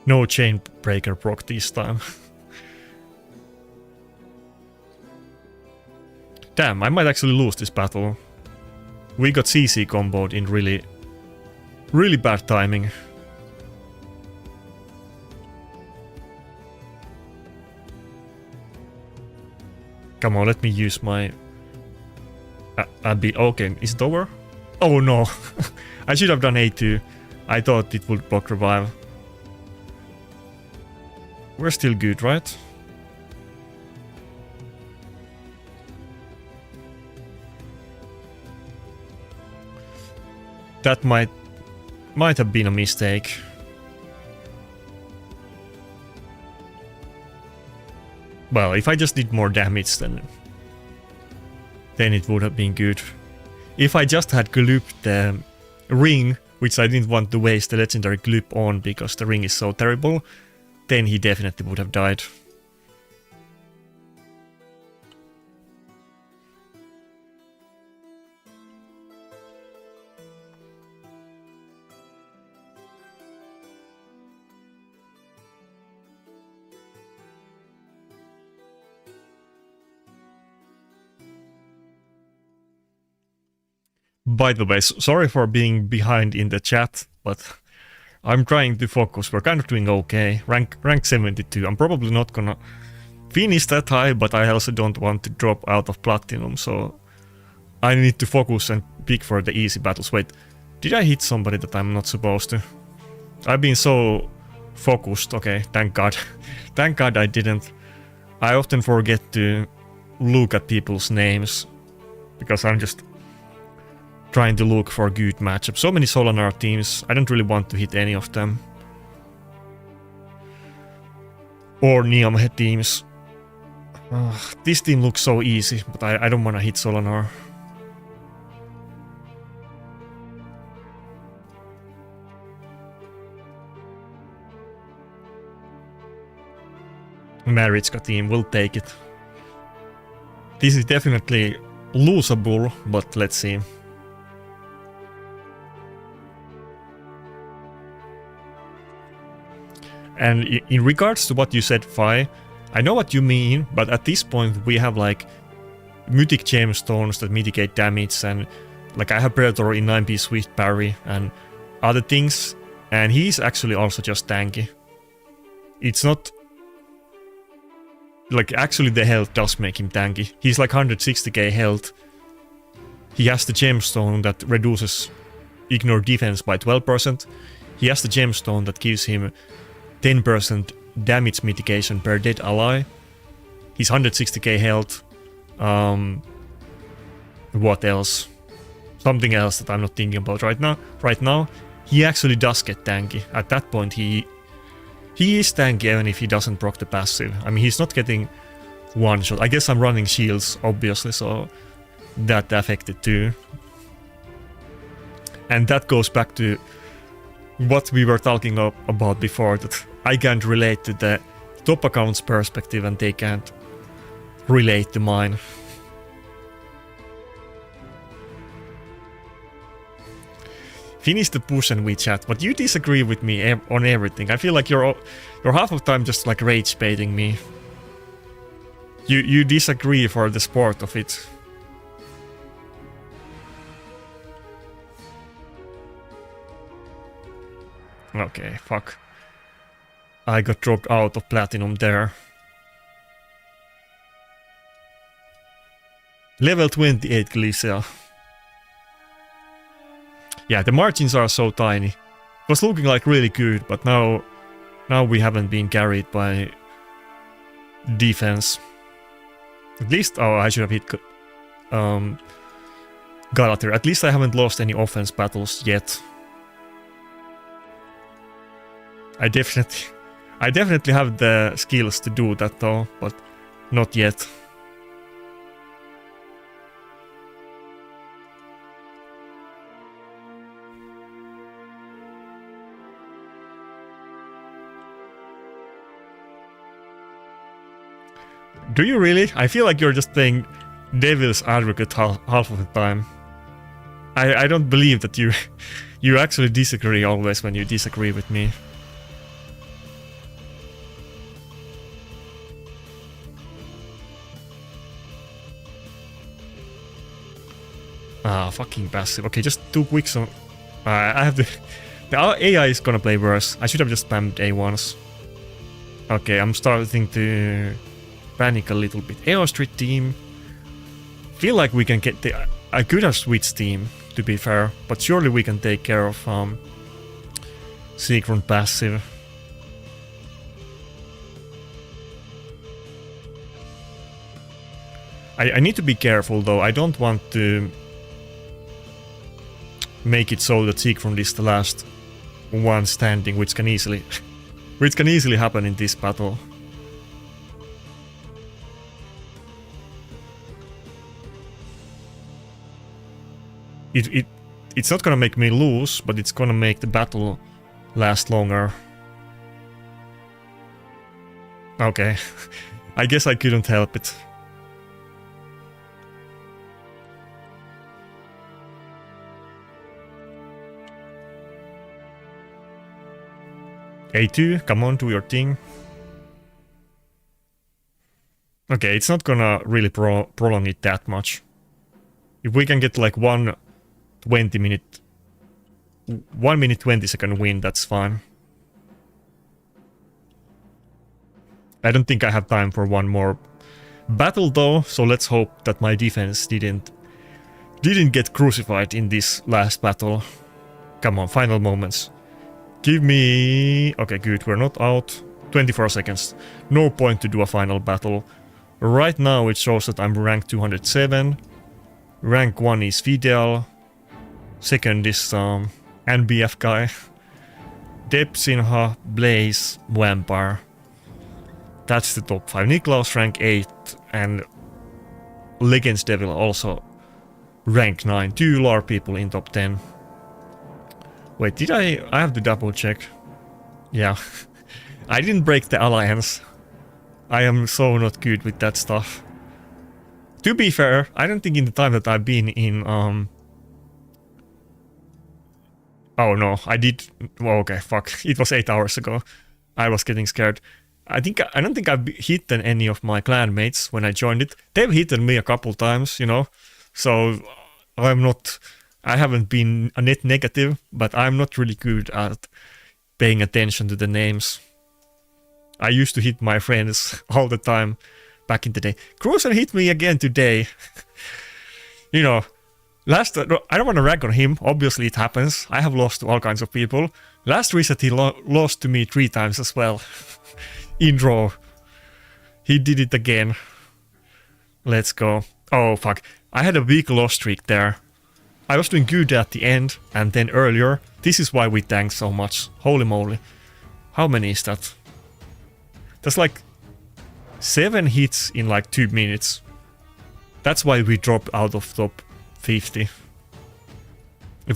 No chain breaker proc this time. Damn, I might actually lose this battle. We got CC comboed in really Really bad timing. Come on, let me use my... okay, is it over? Oh no! I should have done A2. I thought it would block revive. We're still good, right? That might have been a mistake. Well, if I just did more damage, then it would have been good. If I just had glooped the ring, which I didn't want to waste the legendary gloop on because the ring is so terrible, then he definitely would have died. By the way, sorry for being behind in the chat, but I'm trying to focus. We're kind of doing okay. Rank 72. I'm probably not gonna finish that high, but I also don't want to drop out of platinum, so I need to focus and pick for the easy battles. Wait, did I hit somebody that I'm not supposed to? I've been so focused. Okay, thank God. Thank God I didn't. I often forget to look at people's names because I'm just trying to look for good matchups. So many Solanar teams, I don't really want to hit any of them. Or Niamhe teams. This team looks so easy, but I don't want to hit Solanar. Maritska team will take it. This is definitely losable, but let's see. And in regards to what you said, Fi, I know what you mean, but at this point we have like mythic gemstones that mitigate damage, and like I have Predator in 9-piece Swift Parry and other things, and he's actually also just tanky. It's not... Like, actually the health does make him tanky. He's like 160k health. He has the gemstone that reduces ignore defense by 12%. He has the gemstone that gives him 10% damage mitigation per dead ally. He's 160k health. What else? Something else that I'm not thinking about right now. Right now, he actually does get tanky. At that point, he is tanky even if he doesn't proc the passive. I mean, he's not getting one shot. I guess I'm running shields, obviously, so that affected too. And that goes back to what we were talking about before, that I can't relate to the top account's perspective and they can't relate to mine. Finish the push and we chat, but you disagree with me on everything. I feel like you're half of the time just like rage baiting me. You disagree for the sport of it. Okay, fuck. I got dropped out of platinum there. Level 28 Glycia. Yeah, the margins are so tiny. It was looking like really good, but now we haven't been carried by defense. At least, oh, I should have hit Galater. At least I haven't lost any offense battles yet. I definitely have the skills to do that though, but not yet. Do you really? I feel like you're just playing devil's advocate half of the time. I don't believe that you actually disagree always when you disagree with me. Ah, fucking passive. Okay, just 2 quicks on... I have to The AI is gonna play worse. I should have just spammed A1s. Okay, I'm starting to panic a little bit. Air Street team. Feel like we can get the... I could have switched team, to be fair, but surely we can take care of Secret passive. I need to be careful though. I don't want to make it so that Secret is the last one standing, which can easily happen in this battle. It's not gonna make me lose, but it's gonna make the battle last longer. Okay, I guess I couldn't help it. A2, come on, do your thing. Okay, it's not gonna really prolong it that much. If we can get like 1 minute 20 second win, that's fine. I don't think I have time for one more battle though, so let's hope that my defense didn't get crucified in this last battle. Come on, final moments. Give me... Okay, good, we're not out. 24 seconds. No point to do a final battle. Right now it shows that I'm ranked 207. Rank 1 is Fidel. Second is NBF guy. Depsinha, Blaze, Vampire. That's the top 5. Niklaus rank 8 and Legends Devil also rank 9. 2 lore people in top 10. Wait, did I have to double check. Yeah. I didn't break the alliance. I am so not good with that stuff. To be fair, I don't think in the time that I've been in oh no, I did... Well, okay, fuck. It was 8 hours ago. I was getting scared. I don't think I've hit any of my clanmates when I joined it. They've hit me a couple times, you know. So I haven't been a net negative, but I'm not really good at paying attention to the names. I used to hit my friends all the time back in the day. Cruiser hit me again today. You know, I don't want to rag on him, obviously it happens. I have lost to all kinds of people. Last reset he lost to me 3 times as well. In draw. He did it again. Let's go. Oh fuck, I had a weak loss streak there. I was doing good at the end, and then earlier. This is why we tanked so much. Holy moly. How many is that? That's like 7 hits in like 2 minutes. That's why we dropped out of top 50.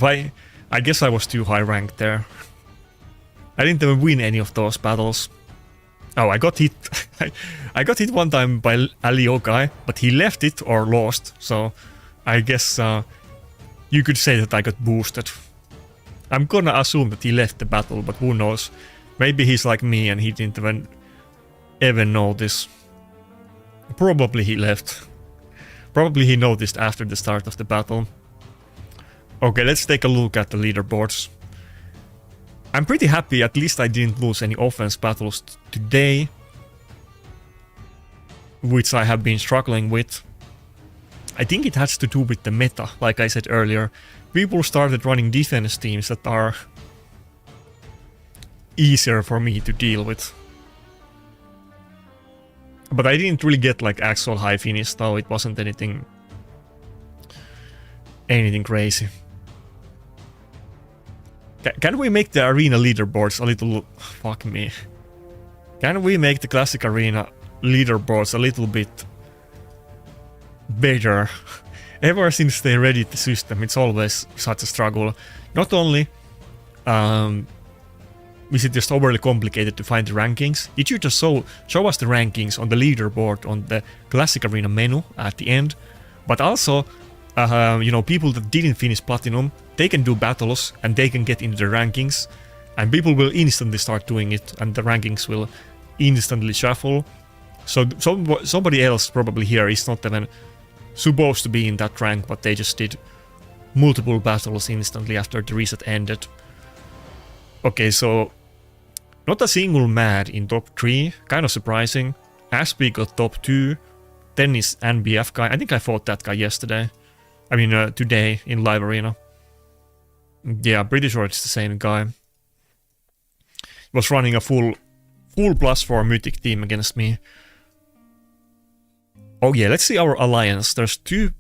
I guess I was too high ranked there. I didn't even win any of those battles. Oh, I got hit. I got hit one time by a Leo guy, but he left it or lost. So I guess you could say that I got boosted. I'm gonna assume that he left the battle, but who knows? Maybe he's like me and he didn't even notice. Probably he left. Probably he noticed after the start of the battle. Okay, let's take a look at the leaderboards. I'm pretty happy, at least I didn't lose any offense battles today, which I have been struggling with. I think it has to do with the meta, like I said earlier. People started running defense teams that are easier for me to deal with. But I didn't really get like actual high finish though, it wasn't anything crazy. Can we make the arena leaderboards a little... Fuck me. Can we make the classic arena leaderboards a little bit better? Ever since they readied the system, it's always such a struggle. Not only is it just overly complicated to find the rankings, it should just show us the rankings on the leaderboard on the classic arena menu at the end. But also, you know, people that didn't finish Platinum, they can do battles and they can get into the rankings, and people will instantly start doing it and the rankings will instantly shuffle. So somebody else probably here is not even supposed to be in that rank, but they just did multiple battles instantly after the reset ended. Okay, so not a single mad in top 3, kind of surprising. Ashby got top 2, then is NBF guy. I think I fought that guy yesterday. I mean today in live arena. Yeah, pretty sure it's the same guy. Was running a full +4 mythic team against me. Oh yeah, let's see our alliance. There's 2...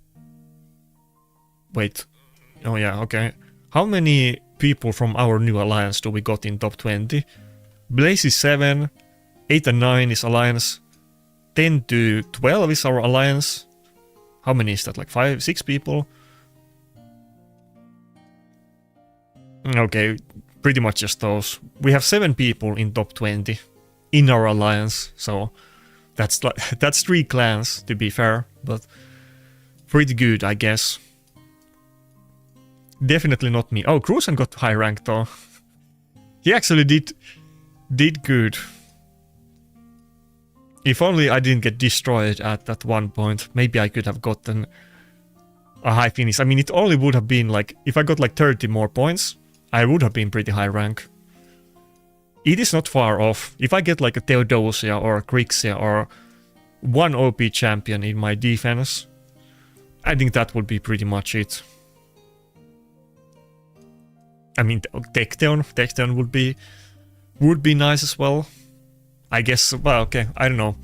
Wait. Oh yeah, okay. How many people from our new alliance do we got in top 20? Blaze is 7, 8 and 9 is alliance, 10 to 12 is our alliance. How many is that? Like 5, 6 people? Okay, pretty much just those. We have 7 people in top 20 in our alliance, so that's 3 clans to be fair, but pretty good, I guess. Definitely not me. Oh, Cruisen got high rank though. He actually did good. If only I didn't get destroyed at that one point, maybe I could have gotten a high finish. I mean, it only would have been like, if I got like 30 more points, I would have been pretty high rank. It is not far off. If I get like a Theodosia or a Grixia or one OP champion in my defense, I think that would be pretty much it. I mean, Tecteon would be nice as well. I guess, well, okay, I don't know.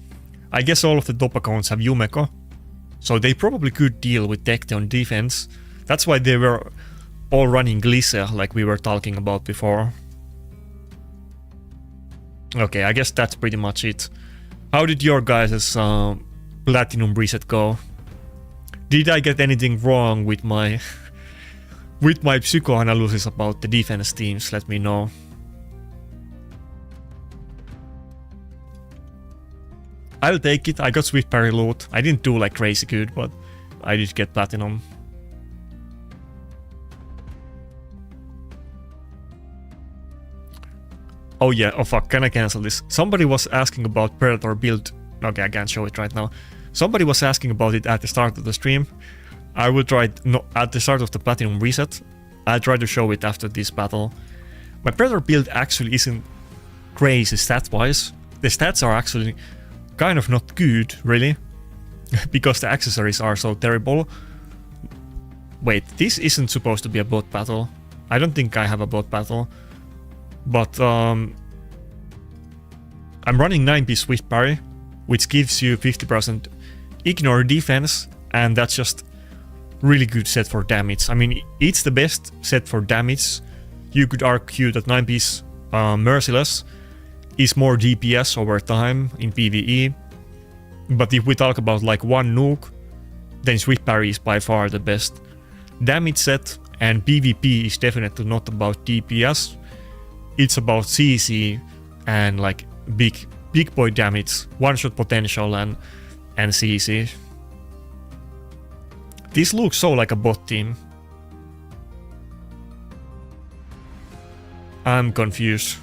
I guess all of the top accounts have Yumeko, so they probably could deal with Tecteon defense. That's why they were all running Glycia, like we were talking about before. Okay, I guess that's pretty much it. How did your guys' Platinum reset go? Did I get anything wrong with my with my psychoanalysis about the defense teams? Let me know. I'll take it. I got Swift Parry loot. I didn't do like crazy good, but I did get Platinum. Oh yeah, oh fuck, can I cancel this? Somebody was asking about Predator build. Okay, I can't show it right now. Somebody was asking about it at the start of the stream. I will try it at the start of the Platinum reset. I'll try to show it after this battle. My Predator build actually isn't crazy stat-wise. The stats are actually kind of not good, really. Because the accessories are so terrible. Wait, this isn't supposed to be a bot battle. I don't think I have a bot battle. But I'm running 9-piece Swift Parry, which gives you 50% ignore defense, and that's just really good set for damage. I mean, it's the best set for damage. You could argue that 9-piece Merciless is more DPS over time in PvE. But if we talk about like one nuke, then Swift Parry is by far the best damage set, and PvP is definitely not about DPS. It's about CC and like big boy damage, one-shot potential and CC. This looks so like a bot team. I'm confused.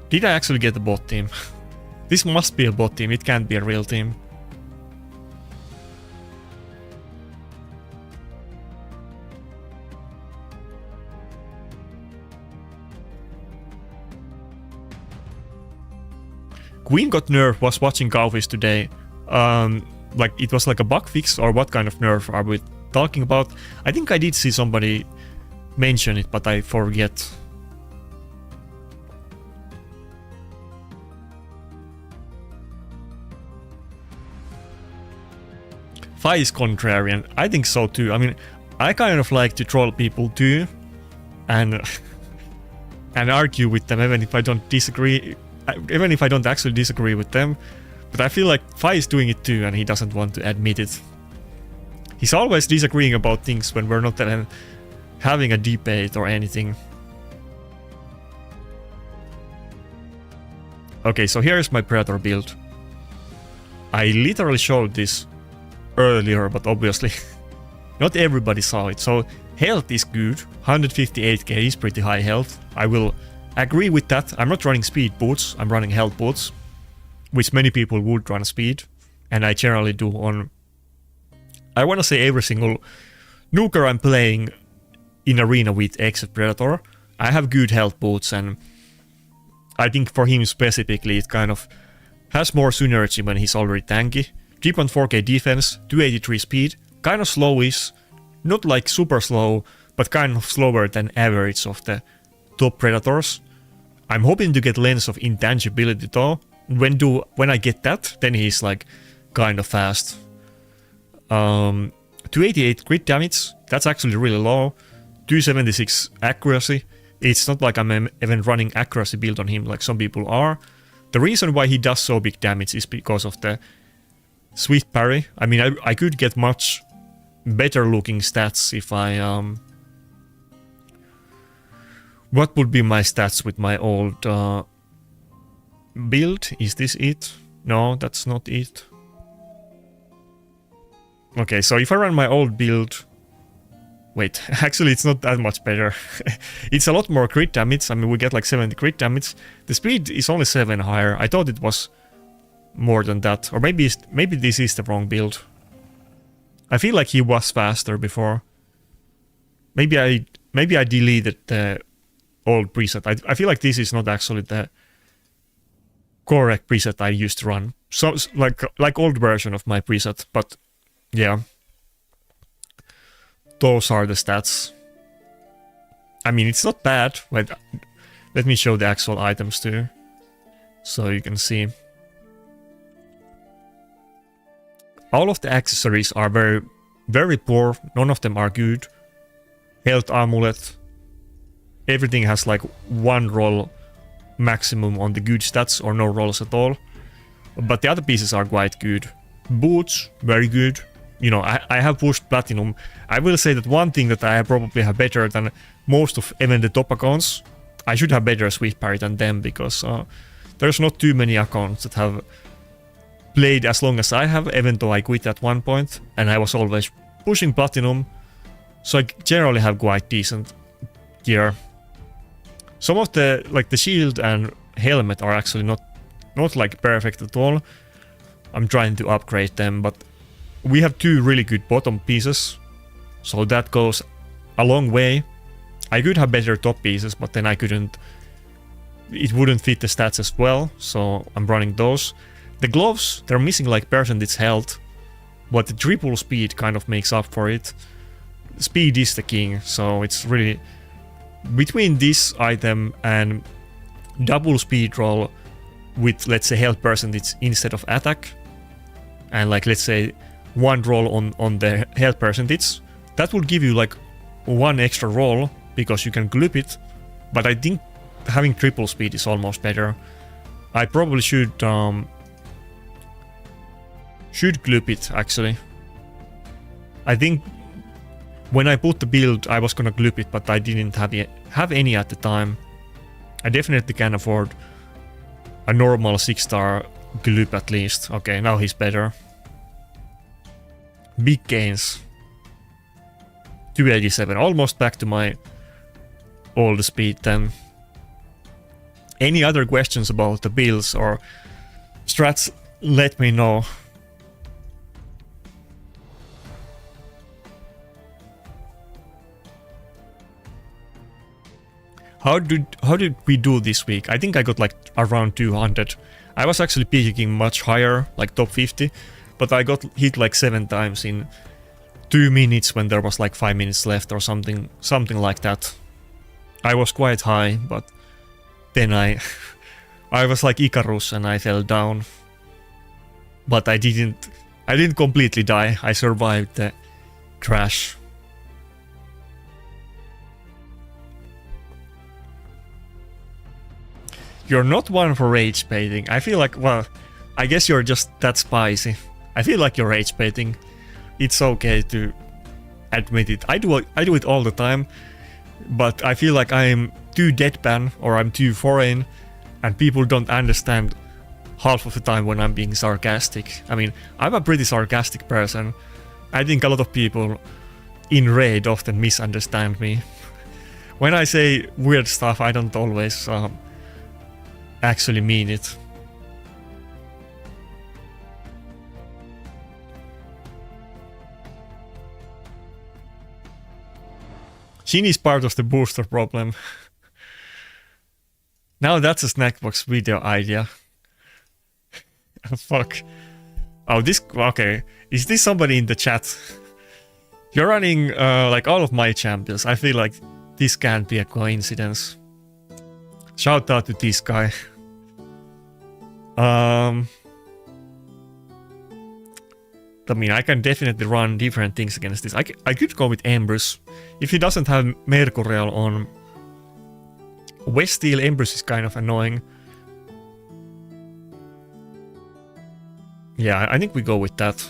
Did I actually get a bot team? This must be a bot team, it can't be a real team. Queen got nerfed, was watching Cowfish today. Like it was like a bug fix, or what kind of nerf are we talking about? I think I did see somebody mention it, but I forget. Fi is contrarian. I think so too. I mean, I kind of like to troll people too, and and argue with them even if I don't disagree. Even if I don't actually disagree with them, but I feel like Fi is doing it too and he doesn't want to admit it. He's always disagreeing about things when we're not having a debate or anything. Okay, so here's my Predator build. I literally showed this earlier, but obviously not everybody saw it. So health is good, 158k is pretty high health. I will agree with that. I'm not running speed boots, I'm running health boots, which many people would run speed, and I generally do on, I want to say every single nuker I'm playing in arena with except Predator. I have good health boots, and I think for him specifically it kind of has more synergy when he's already tanky. 3.4k defense, 283 speed, kind of slowish, not like super slow, but kind of slower than average of the top predators. I'm hoping to get Lens of Intangibility though. When I get that, then he's like kind of fast. 288 crit damage, that's actually really low. 276 accuracy. It's not like I'm even running accuracy build on him like some people are. The reason why he does so big damage is because of the swift parry. I mean, I could get much better looking stats if I... What would be my stats with my old build? Is this it? No, that's not it. Okay, so if I run my old build... Wait, actually it's not that much better. It's a lot more crit damage. I mean, we get like 70 crit damage. The speed is only 7 higher. I thought it was more than that. Or maybe this is the wrong build. I feel like he was faster before. Maybe I deleted the old preset. I feel like this is not actually the correct preset I used to run. So like old version of my preset, but yeah. Those are the stats. I mean, it's not bad. Wait, let me show the actual items too, so you can see. All of the accessories are very, very poor. None of them are good. Health amulet. Everything has like 1 roll maximum on the good stats or no rolls at all. But the other pieces are quite good. Boots, very good. You know, I have pushed platinum. I will say that one thing that I probably have better than most of even the top accounts, I should have better swift parry than them, because there's not too many accounts that have played as long as I have, even though I quit at one point and I was always pushing platinum. So I generally have quite decent gear. Some of the, like the shield and helmet are actually not like perfect at all. I'm trying to upgrade them, but we have 2 really good bottom pieces, so that goes a long way. I could have better top pieces, but then I couldn't. It wouldn't fit the stats as well, so I'm running those. The gloves, they're missing like percentage health, but the triple speed kind of makes up for it. Speed is the king, so it's really between this item and double speed roll with, let's say, health percentage instead of attack, and like let's say 1 roll on the health percentage, that will give you like 1 extra roll because you can gloop it. But I think having triple speed is almost better. I probably should gloop it actually. I think when I put the build I was gonna gloop it, but I didn't have any at the time. I definitely can afford a normal 6-star gloop at least. Okay, now he's better. Big gains. 287, almost back to my old speed then. Any other questions about the builds or strats, let me know. How did we do this week? I think I got like around 200. I was actually peaking much higher, like top 50. But I got hit like 7 times in 2 minutes when there was like 5 minutes left or something like that. I was quite high, but then I was like Icarus and I fell down. But I didn't completely die. I survived the crash. You're not one for rage baiting. I feel like, well, I guess you're just that spicy. I feel like you're rage baiting. It's okay to admit it. I do it all the time, but I feel like I'm too deadpan or I'm too foreign, and people don't understand half of the time when I'm being sarcastic. I mean, I'm a pretty sarcastic person. I think a lot of people in raid often misunderstand me. When I say weird stuff, I don't always actually mean it. Shin is part of the booster problem. Now that's a Snackbox video idea. Fuck. Oh, this... Okay. Is this somebody in the chat? You're running like all of my champions. I feel like this can't be a coincidence. Shout out to this guy. I mean, I can definitely run different things against this. I could go with Embers. If he doesn't have Mercurial on Weststeel, Embers is kind of annoying. Yeah, I think we go with that.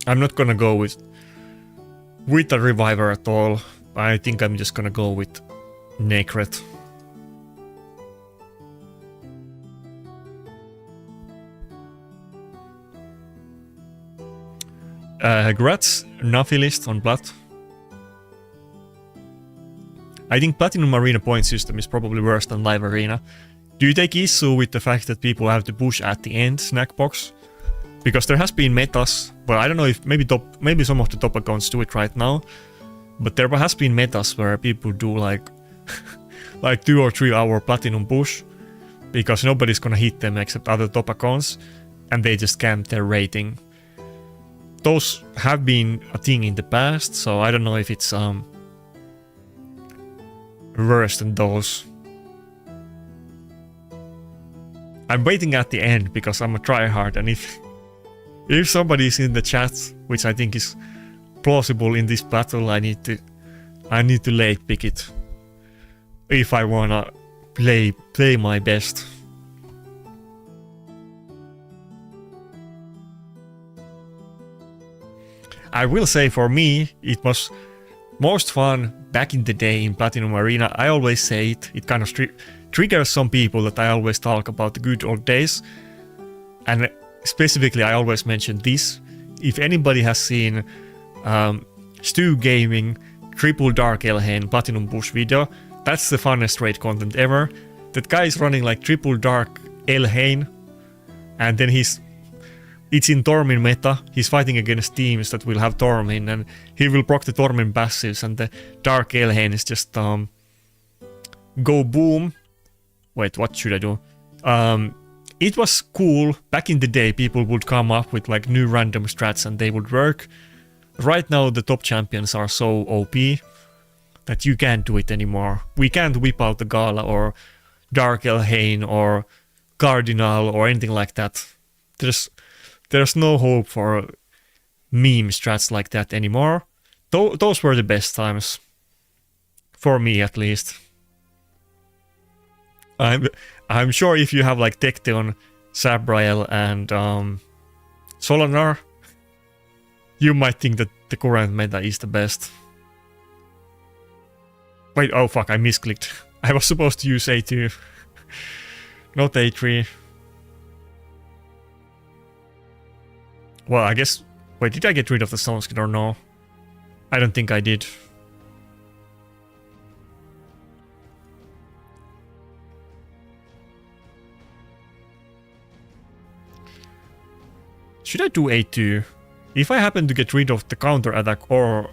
I'm not gonna go with a Reviver at all. I think I'm just gonna go with Nakarada. Grats, Naphilist on Plat. I think Platinum Arena point system is probably worse than Live Arena. Do you take issue with the fact that people have to push at the end, Snackbox? Because there has been metas, but I don't know if maybe some of the top accounts do it right now. But there has been metas where people do like 2 or 3 hour platinum push because nobody's gonna hit them except other top accounts, and they just camp their rating. Those have been a thing in the past, so I don't know if it's worse than those. I'm waiting at the end because I'm a tryhard, and if somebody's in the chat, which I think is plausible in this battle, I need to late pick it if I wanna play my best. I will say for me, it was most fun back in the day in Platinum Arena. I always say it kind of triggers some people that I always talk about the good old days. And specifically, I always mention this. If anybody has seen Stu Gaming Triple Dark Elhain Platinum Push video, that's the funnest raid content ever. That guy is running like Triple Dark Elhain, and then it's in Tormin meta. He's fighting against teams that will have Tormin, and he will proc the Tormin passives, and the Dark Elhain is just go boom. Wait, what should I do? It was cool. Back in the day, people would come up with like new random strats and they would work. Right now, the top champions are so OP that you can't do it anymore. We can't whip out the Gala or Dark Elhain or Cardinal or anything like that. There's no hope for meme strats like that anymore. Those were the best times. For me, at least. I'm sure if you have like Tecteon, Sabrael, and Solanar, you might think that the current meta is the best. Wait, oh fuck, I misclicked. I was supposed to use A2, not A3. Well, I guess... Wait, did I get rid of the Sunskin or no? I don't think I did. Should I do A2? If I happen to get rid of the counter attack or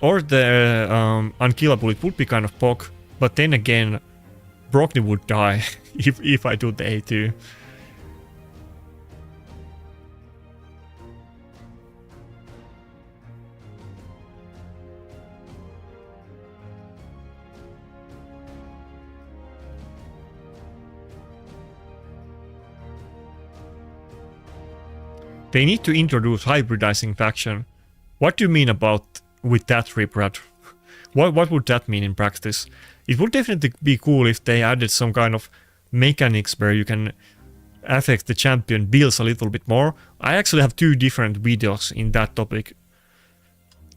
the unkillable, it would be kind of pog. But then again, Brockney would die if I do the A2. They need to introduce hybridizing faction. What do you mean with that, Riprat? What would that mean in practice? It would definitely be cool if they added some kind of mechanics where you can affect the champion builds a little bit more. I actually have 2 different videos in that topic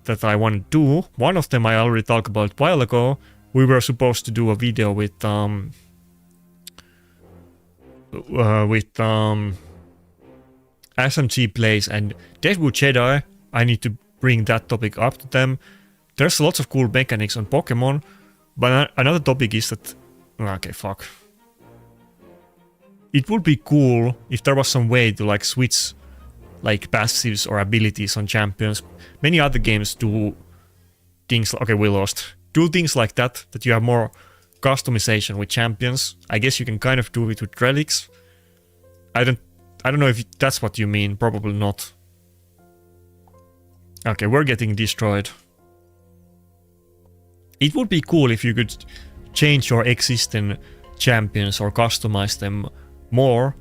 that I want to do. One of them I already talked about a while ago. We were supposed to do a video with SMG plays and Deadwood Jedi. I need to bring that topic up to them. There's lots of cool mechanics on Pokemon, but another topic is that... Okay, fuck. It would be cool if there was some way to like switch like passives or abilities on champions. Many other games do things. Okay, we lost. Do things like that you have more customization with champions. I guess you can kind of do it with relics. I don't know if that's what you mean. Probably not. Okay, we're getting destroyed. It would be cool if you could change your existing champions or customize them more,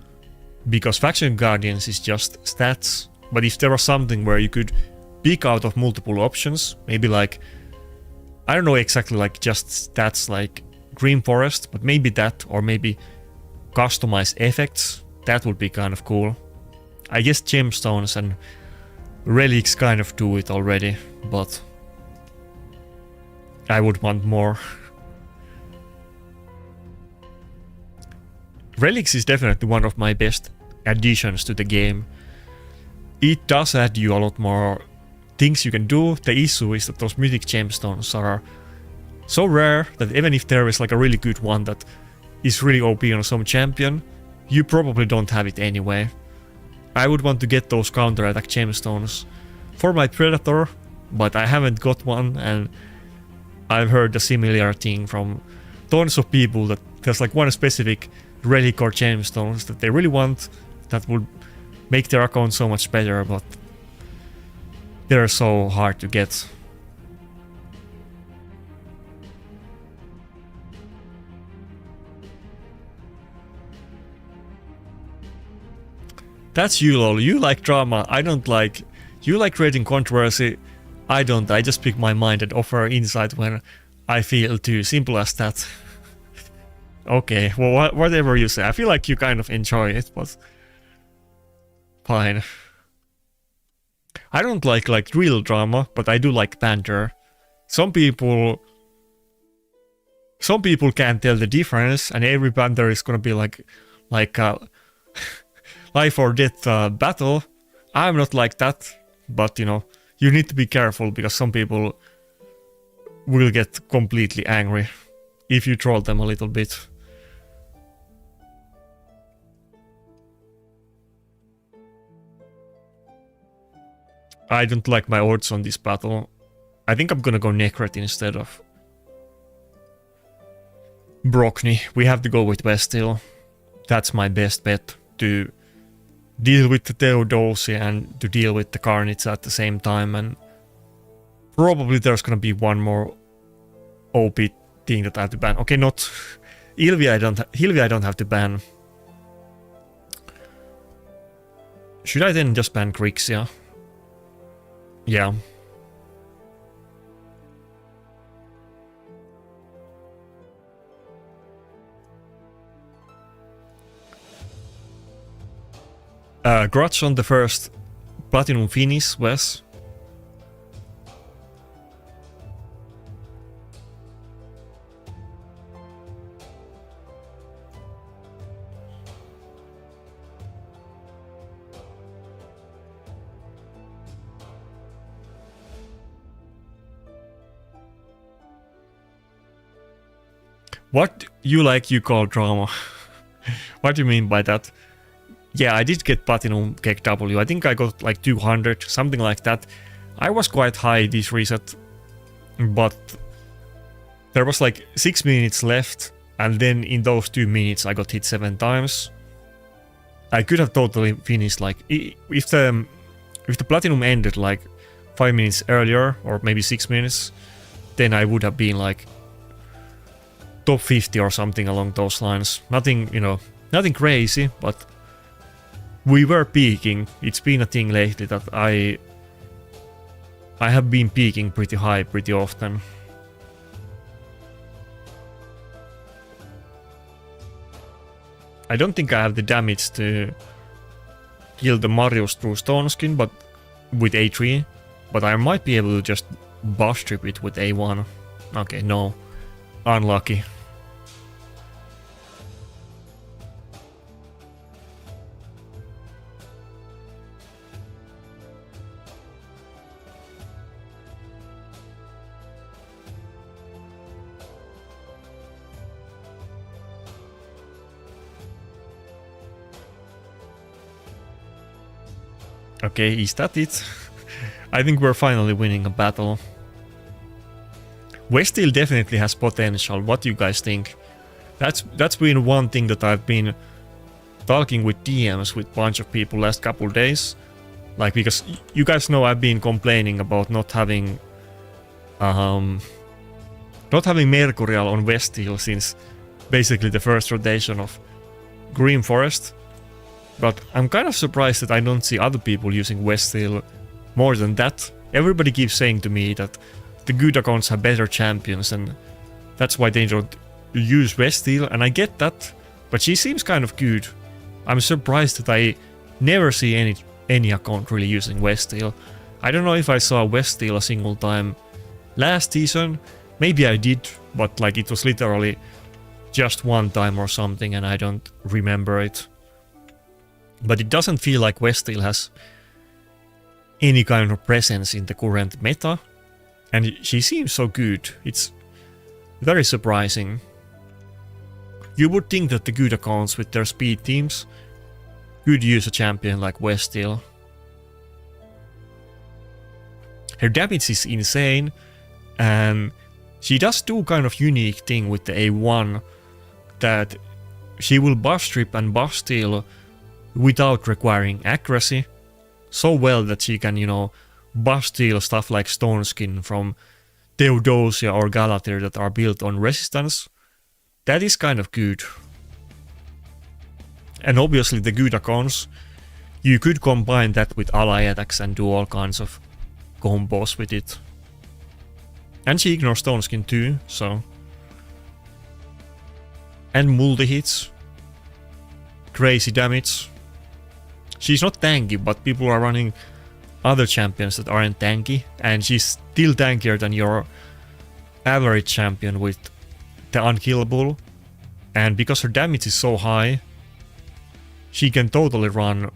because Faction Guardians is just stats. But if there was something where you could pick out of multiple options, maybe like, I don't know exactly like just stats like Green Forest, but maybe that, or maybe customize effects, that would be kind of cool. I guess gemstones and relics kind of do it already, but I would want more. Relics is definitely one of my best additions to the game. It does add you a lot more things you can do. The issue is that those mythic gemstones are so rare that even if there is like a really good one that is really OP on some champion, you probably don't have it anyway. I would want to get those counter-attack gemstones for my Predator, but I haven't got one, and I've heard a similar thing from tons of people that there's like one specific relic or gemstones that they really want that would make their account so much better, but they're so hard to get. That's you, lol. You like drama. I don't like. You like creating controversy. I don't. I just speak my mind and offer insight when I feel to. Simple as that. Okay, well, whatever you say. I feel like you kind of enjoy it, but fine. I don't like real drama, but I do like banter. Some people can't tell the difference, and every banter is gonna be like life or death battle. I'm not like that, but you know, you need to be careful because some people will get completely angry if you troll them a little bit. I don't like my odds on this battle. I think I'm gonna go Necret instead of Brockney. We have to go with Westil. That's my best bet to deal with the Theodosia and to deal with the Carnage at the same time, and probably there's gonna be one more OP thing that I have to ban. Okay, not Hilvia. I don't have to ban. Should I then just ban Grixia? Yeah. Grudge on the first Platinum finish, Wes. What you call drama? What do you mean by that? Yeah, I did get Platinum Cake W. I think I got like 200, something like that. I was quite high this reset, but there was like 6 minutes left, and then in those 2 minutes I got hit 7 times. I could have totally finished like if the Platinum ended like 5 minutes earlier, or maybe 6 minutes, then I would have been like top 50 or something along those lines. Nothing, you know, nothing crazy, but we were peaking. It's been a thing lately that I have been peaking pretty high pretty often. I don't think I have the damage to kill the Marius through Stone Skin, but with A3, but I might be able to just buff trip it with A1. Okay, no. Unlucky. Okay, is that it? I think we're finally winning a battle. Westeel definitely has potential. What do you guys think? That's been one thing that I've been talking with DMs with a bunch of people last couple days. Like, because you guys know I've been complaining about not having Mercurial on Westeel since basically the first rotation of Green Forest. But I'm kind of surprised that I don't see other people using Westeel more than that. Everybody keeps saying to me that the good accounts have better champions and that's why they don't use Westeel, and I get that, but she seems kind of good. I'm surprised that I never see any account really using Westeel. I don't know if I saw Westeel a single time last season. Maybe I did, but like it was literally just one time or something and I don't remember it. But it doesn't feel like Westeel has any kind of presence in the current meta. And she seems so good. It's very surprising. You would think that the good accounts with their speed teams could use a champion like Westeel. Her damage is insane, and she does do kind of unique thing with the A1 that she will buff strip and buff steal without requiring accuracy so well that she can, you know, buff steal stuff like Stone Skin from Theodosia or Galatir that are built on resistance. That is kind of good. And obviously the good accounts, you could combine that with ally attacks and do all kinds of combos with it. And she ignores Stone Skin too, so. And multi-hits. Crazy damage. She's not tanky, but people are running other champions that aren't tanky, and she's still tankier than your average champion with the unkillable. And because her damage is so high, she can totally run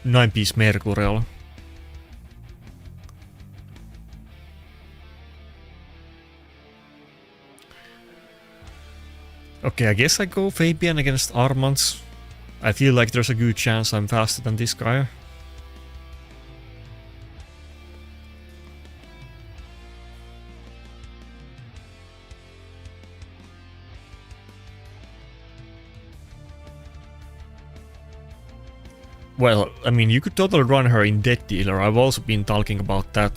9-piece Mercurial. Okay, I guess I go Fabian against Armands. I feel like there's a good chance I'm faster than this guy. Well, I mean, you could totally run her in Death Dealer. I've also been talking about that.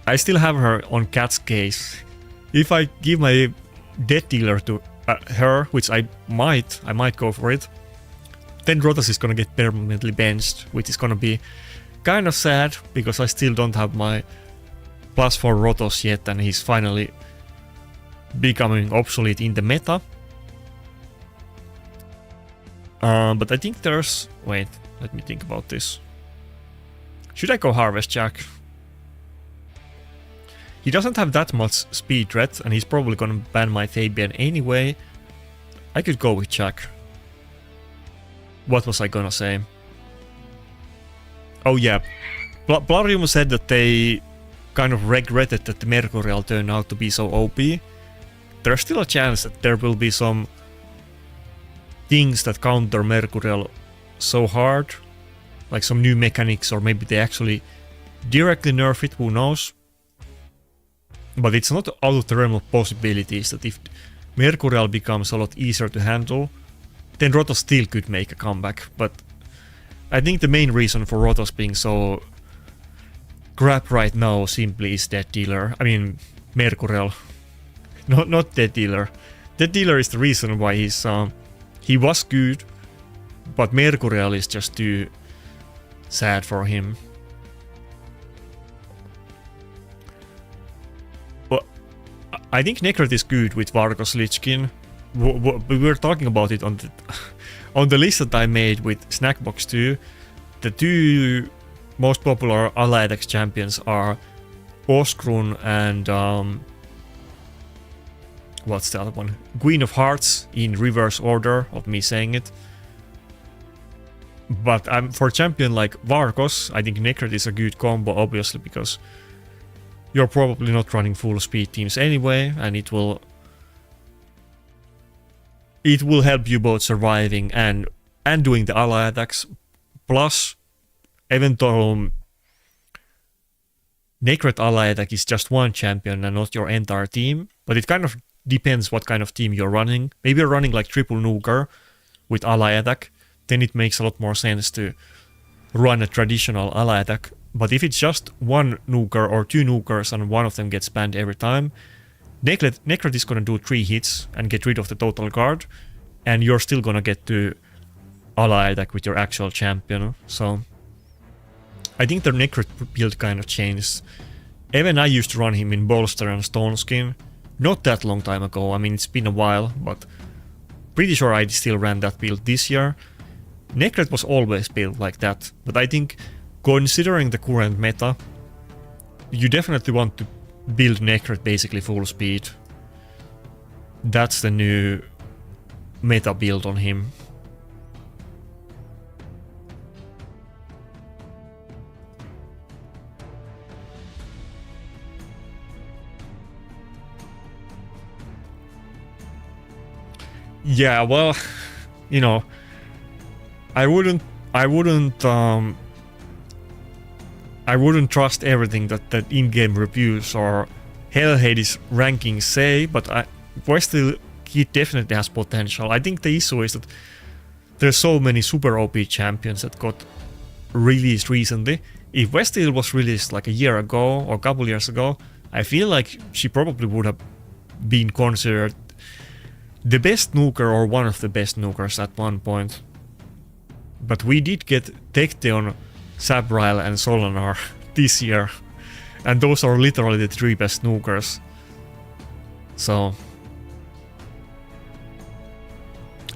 I still have her on Cat's Case. If I give my Death Dealer to her, which I might go for it, then Rotos is gonna get permanently benched, which is gonna be kind of sad, because I still don't have my +4 Rotos yet, and he's finally becoming obsolete in the meta. But I think there's... Wait, let me think about this. Should I go Harvest Jack? He doesn't have that much speed threat, and he's probably gonna ban my Fabian anyway. I could go with Jack. What was I gonna say? Oh yeah, Blarium said that they kind of regretted that the Mercurial turned out to be so OP. There's still a chance that there will be some things that counter Mercurial so hard, like some new mechanics, or maybe they actually directly nerf it, who knows. But it's not out of the realm of possibilities that if Mercurial becomes a lot easier to handle, then Rotos still could make a comeback. But I think the main reason for Rotos being so crap right now simply is Death Dealer. I mean, Mercurial. Not Death Dealer. Death Dealer is the reason why he was good, but Mercurial is just too sad for him. But I think Necrot is good with Vargos Lichkin. We were talking about it on the list that I made with Snackbox 2. The two most popular ally attacks champions are Oskrun and what's the other one? Queen of Hearts, in reverse order of me saying it. But for a champion like Vargos, I think Necrot is a good combo, obviously, because you're probably not running full speed teams anyway, and it will help you both surviving and doing the ally attacks. Plus, even though Nakarada ally attack is just one champion and not your entire team, but it kind of depends what kind of team you're running. Maybe you're running like triple nuker with ally attack, then it makes a lot more sense to run a traditional ally attack. But if it's just one nuker or two nukers and one of them gets banned every time, Nakarada is gonna do 3 hits and get rid of the total guard, and you're still gonna get to ally attack with your actual champion. So I think the Nakarada build kind of changed. Even I used to run him in Bolster and Stone Skin, not that long time ago. I mean, it's been a while, but pretty sure I still ran that build this year. Nakarada was always built like that, but I think considering the current meta, you definitely want to build Nakarada basically full speed. That's the new meta build on him. Yeah, well, you know, I wouldn't trust everything that in-game reviews or Hellhades rankings say, but Westil, he definitely has potential. I think the issue is that there's so many super OP champions that got released recently. If Westil was released like a year ago or a couple years ago, I feel like she probably would have been considered the best nuker or one of the best nukers at one point. But we did get Tecteon, Sabrail and Solonar this year, and those are literally the 3 best nukers. So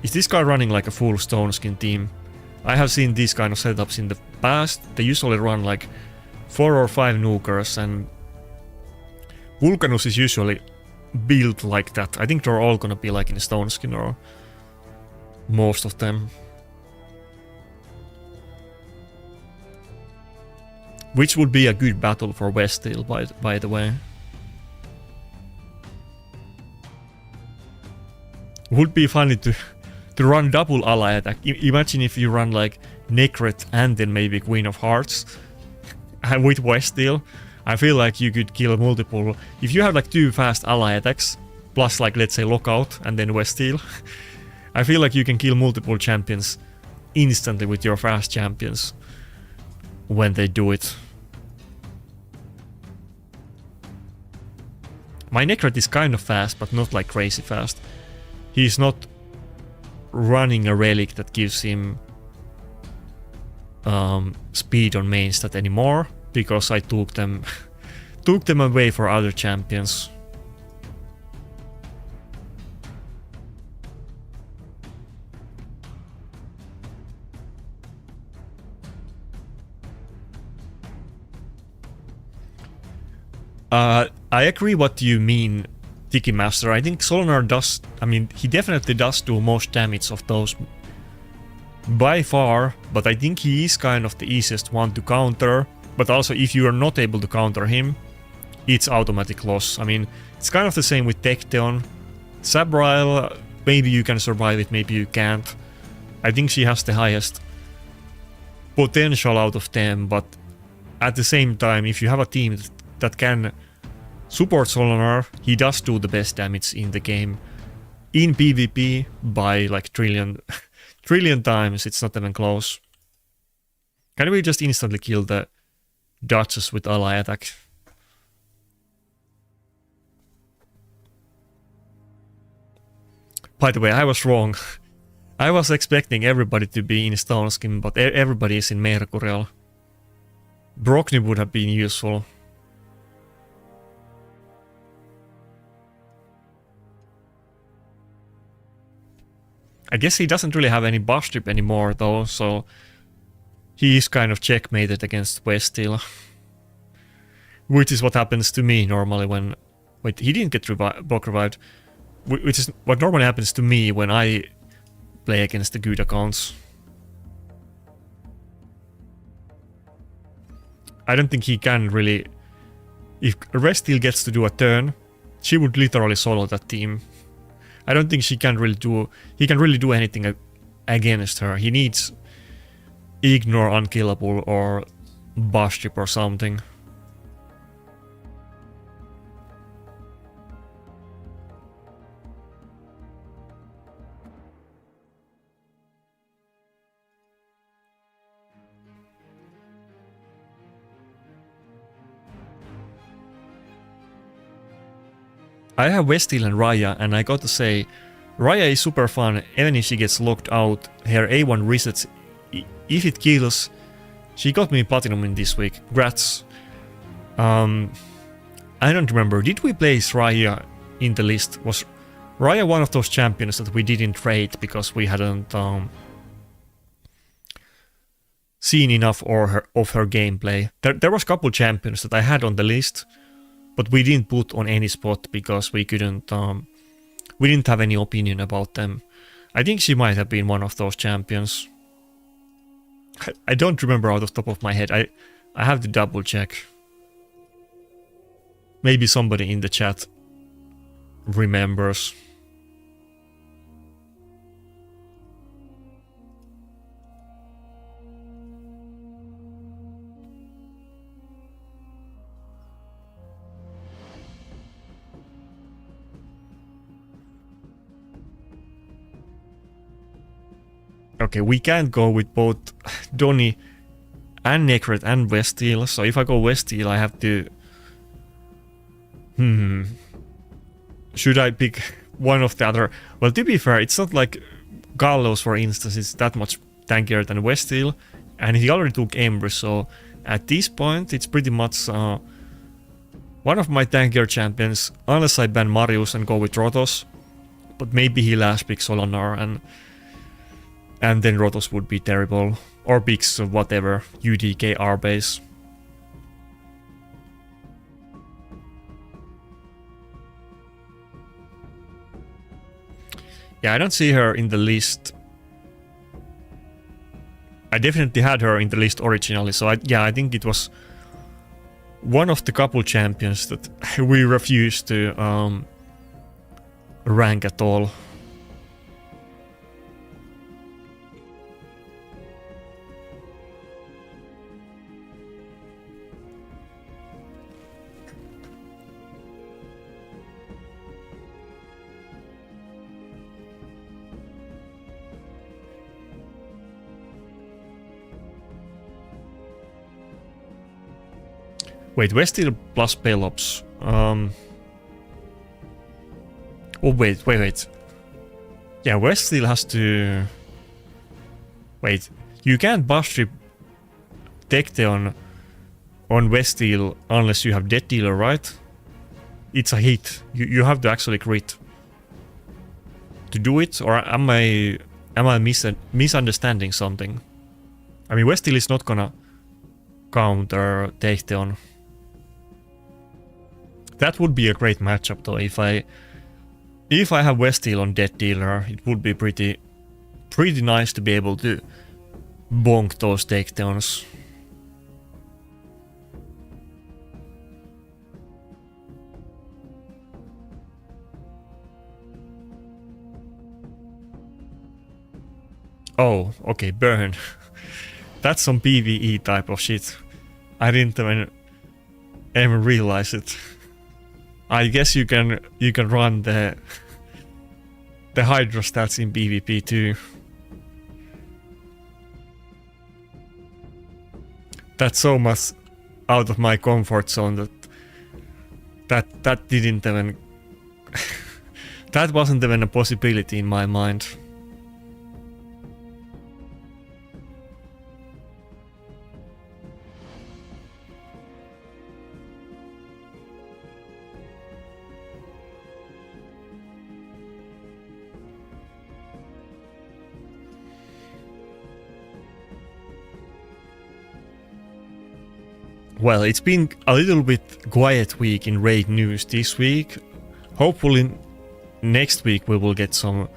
is this guy running like a full Stone Skin team? I have seen these kind of setups in the past. They usually run like 4 or 5 nukers, and Vulcanus is usually built like that. I think they're all gonna be like in Stone Skin, or most of them. Which would be a good battle for Westil, by the way. Would be funny to run double ally attack. Imagine if you run like Nakarada and then maybe Queen of Hearts with Westil. I feel like you could kill multiple. If you have like 2 fast ally attacks, plus like let's say Lockout and then Westil, I feel like you can kill multiple champions instantly with your fast champions when they do it. My Nakarada is kind of fast, but not like crazy fast. He's not running a relic that gives him speed on main stat anymore, because I took them away for other champions. I agree what you mean, Tiki Master. I think Solonar does, I mean, he definitely does do most damage of those by far, but I think he is kind of the easiest one to counter. But also, if you are not able to counter him, it's automatic loss. I mean, it's kind of the same with Tecteon. Sabrail, maybe you can survive it, maybe you can't. I think she has the highest potential out of them, but at the same time, if you have a team that can support Solonar, he does do the best damage in the game. In PvP, by like trillion times, it's not even close. Can we just instantly kill the Duchess with ally attack? By the way, I was wrong. I was expecting everybody to be in Stone Skin, but everybody is in Mercurial. Brockney would have been useful. I guess he doesn't really have any buff strip anymore though, so he is kind of checkmated against Westil. Which is what happens to me normally when... Wait, he didn't get block revived. Which is what normally happens to me when I play against the good accounts. I don't think he can really... If Westil gets to do a turn, she would literally solo that team. I don't think he can really do anything against her. He needs ignore unkillable or bus trip or something. I have Westeel and Raya, and I got to say, Raya is super fun, even if she gets locked out, her A1 resets if it kills. She got me platinum in this week, grats. I don't remember, did we place Raya in the list? Was Raya one of those champions that we didn't trade because we hadn't seen enough of her gameplay? There was a couple champions that I had on the list, but we didn't put on any spot because we couldn't, we didn't have any opinion about them. I think she might have been one of those champions. I don't remember out of the top of my head. I have to double check. Maybe somebody in the chat remembers. Okay, we can't go with both Donny and Nakarada and Westeel, so if I go Westeel I have to... Should I pick one of the other? Well, to be fair, it's not like Gallows, for instance, is that much tankier than Westeel, and he already took Ember, so at this point it's pretty much one of my tankier champions, unless I ban Marius and go with Rotos, but maybe he last picks Solanar and then Rotos would be terrible, or picks whatever, UDK R base. Yeah, I don't see her in the list. I definitely had her in the list originally, so I think it was one of the couple champions that we refused to rank at all. Wait, Westeel plus Pelops. Oh, wait. Yeah, Westeel has to... Wait, you can't bus trip Tecteon on Westeel unless you have Death Dealer, right? It's a hit. You have to actually crit to do it, or am I misunderstanding something? I mean, Westeel is not gonna counter Tecteon. That would be a great matchup though. If I have Westeel on Death Dealer, it would be pretty nice to be able to bonk those takedowns. Oh, okay, burn. That's some PvE type of shit. I didn't even realize it. I guess you can run the Hydra stats in PvP too. That's so much out of my comfort zone that didn't even that wasn't even a possibility in my mind. Well, it's been a little bit quiet week in raid news this week. Hopefully next week we will get some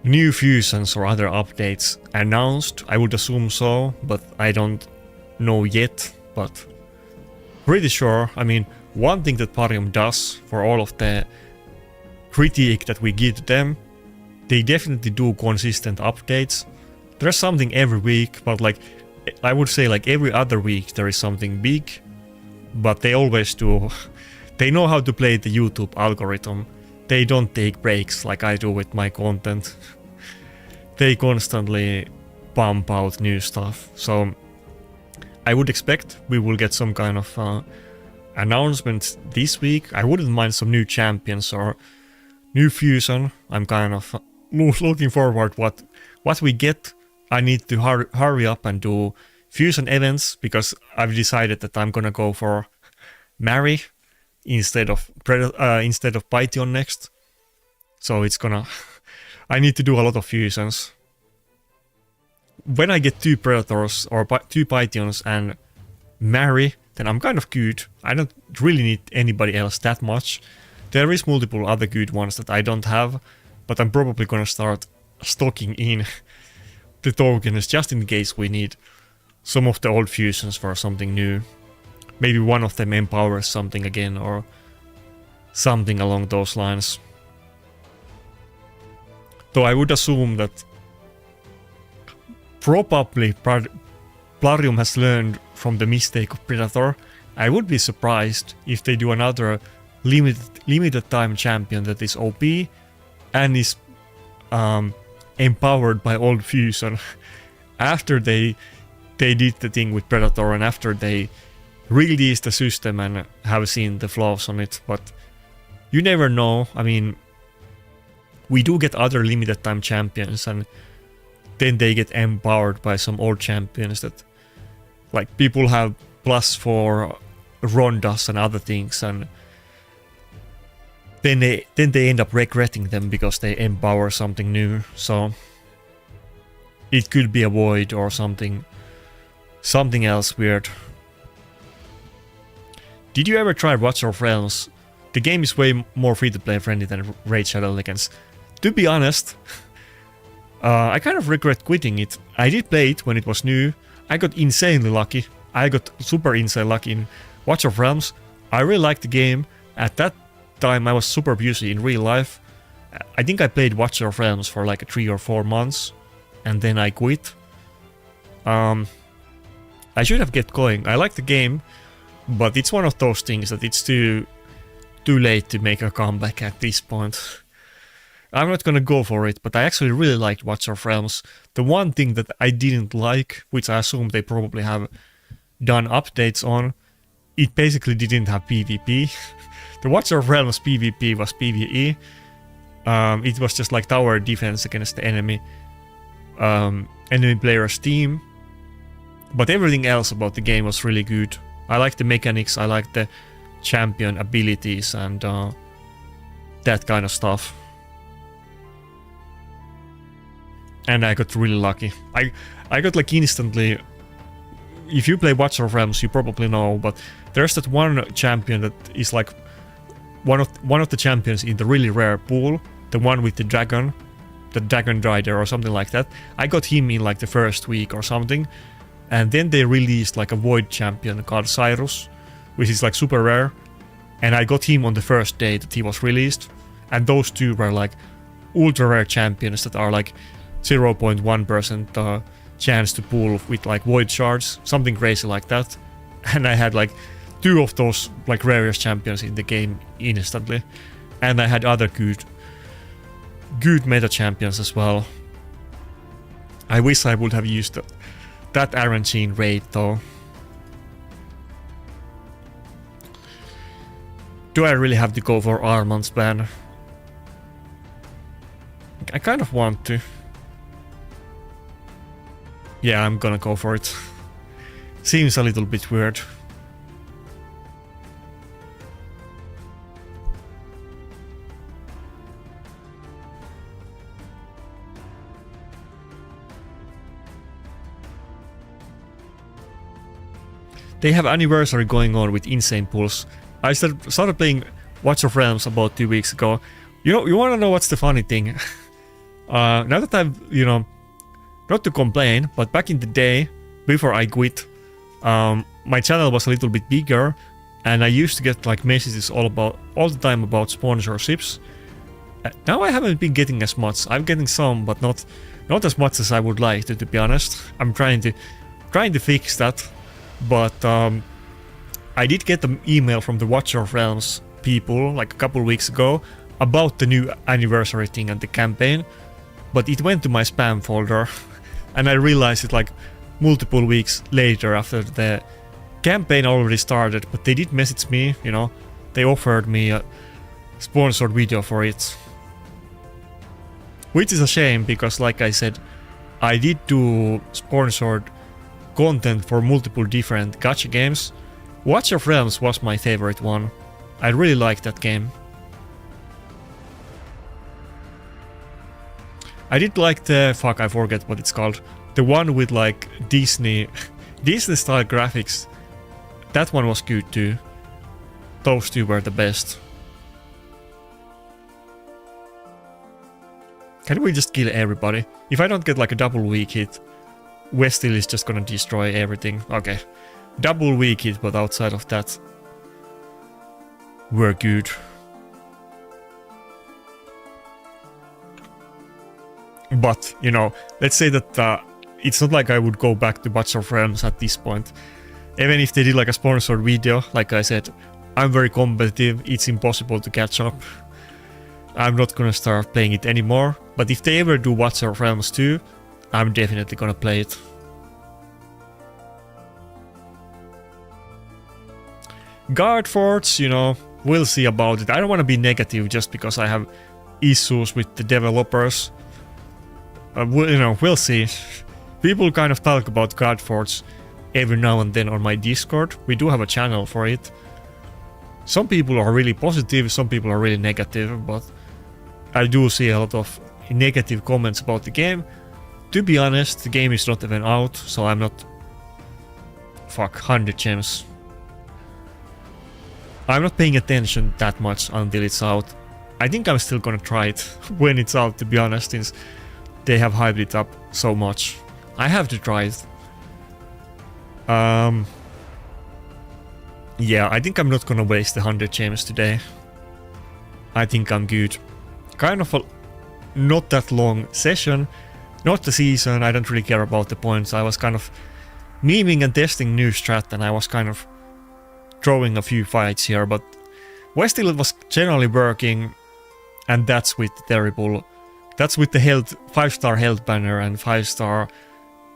new fusions or other updates announced. I would assume so, but I don't know yet. But pretty sure. I mean, one thing that Parium does for all of the critique that we give them, they definitely do consistent updates. there's something every week, but like I would say like every other week there is something big, but they always do. They know how to play the YouTube algorithm. They don't take breaks like I do with my content. They constantly pump out new stuff. So I would expect we will get some kind of announcement this week. I wouldn't mind some new champions or new fusion. I'm kind of looking forward what we get. I need to hurry up and do fusion events because I've decided that I'm gonna go for Mary instead of Python next. So it's gonna I need to do a lot of fusions. When I get 2 Predators or 2 Pythons and Mary, then I'm kind of good. I don't really need anybody else that much. There is multiple other good ones that I don't have, but I'm probably gonna start stocking in the tokens just in case we need some of the old fusions for something new. Maybe one of them empowers something again or something along those lines. Though I would assume that probably Plarium has learned from the mistake of Predator. I would be surprised if they do another limited time champion that is OP and is empowered by old fusion after they did the thing with Predator and after they released the system and have seen the flaws on it. But you never know. I mean, we do get other limited time champions and then they get empowered by some old champions that like people have +4 Rondas and other things, and then they end up regretting them because they empower something new. So it could be a void or something else weird. Did you ever try Watcher of Realms? The game is way more free-to-play friendly than Raid Shadow Legends. To be honest, I kind of regret quitting it. I did play it when it was new. I got insanely lucky. I got super insane lucky in Watcher of Realms. I really liked the game. At that time I was super busy in real life. I think I played Watcher of Realms for like 3 or 4 months and then I quit. I should have kept going. I like the game, but it's one of those things that it's too late to make a comeback at this point. I'm not gonna go for it, but I actually really liked Watcher of Realms. The one thing that I didn't like, which I assume they probably have done updates on, it basically didn't have PvP. The Watcher of Realms PvP was PvE. It was just like tower defense against the enemy player's team. But everything else about the game was really good. I liked the mechanics, I liked the champion abilities and that kind of stuff. And I got really lucky. I got like instantly. If you play Watcher of Realms, you probably know, but there's that one champion that is like one of the champions in the really rare pool, the one with the dragon rider or something like that. I got him in like the first week or something, and then they released like a void champion called Cyrus, which is like super rare, and I got him on the first day that he was released, and those two were like ultra rare champions that are like 0.1% chance to pull with like void shards, something crazy like that. And I had like 2 of those like rarest champions in the game instantly, and I had other good meta champions as well. I wish I would have used that RNG in Raid though. Do I really have to go for Armand's ban? I kind of want to. Yeah, I'm gonna go for it. Seems a little bit weird. They have anniversary going on with insane pulls. I started playing Watch of Realms about 2 weeks ago. You wanna know what's the funny thing? Now that I've, not to complain, but back in the day, before I quit, my channel was a little bit bigger, and I used to get like messages all the time about sponsorships. Now I haven't been getting as much. I'm getting some, but not as much as I would like to be honest. I'm trying to fix that, but I did get an email from the Watcher of Realms people like a couple weeks ago about the new anniversary thing and the campaign, but it went to my spam folder and I realized it like multiple weeks later after the campaign already started, but they did message me, you know, they offered me a sponsored video for it. Which is a shame because like I said, I did do sponsored content for multiple different gacha games. Watch of Realms was my favorite one. I really liked that game. I did like the... fuck, I forget what it's called. The one with like Disney style graphics. That one was good too. Those two were the best. Can we just kill everybody? If I don't get like a double weak hit, Westil is just gonna destroy everything. Okay. Double weak hit, but outside of that, we're good. But, you know, let's say that it's not like I would go back to Watch of Realms at this point. Even if they did like a sponsored video, like I said, I'm very competitive, it's impossible to catch up. I'm not gonna start playing it anymore, but if they ever do Watch of Realms 2, I'm definitely gonna play it. Guard forts, you know, we'll see about it. I don't want to be negative just because I have issues with the developers. You know, we'll see. People kind of talk about guard forts every now and then on my Discord. We do have a channel for it. Some people are really positive, some people are really negative, but I do see a lot of negative comments about the game. To be honest, the game is not even out, so I'm not... Fuck, 100 gems. I'm not paying attention that much until it's out. I think I'm still gonna try it when it's out, to be honest, since they have hyped it up so much. I have to try it. Yeah, I think I'm not gonna waste the 100 gems today. I think I'm good. Kind of a not that long session, not the season, I don't really care about the points. I was kind of memeing and testing new strat and I was kind of throwing a few fights here, but Westil it was generally working, and that's with terrible... That's with the health, 5-star health banner and 5-star...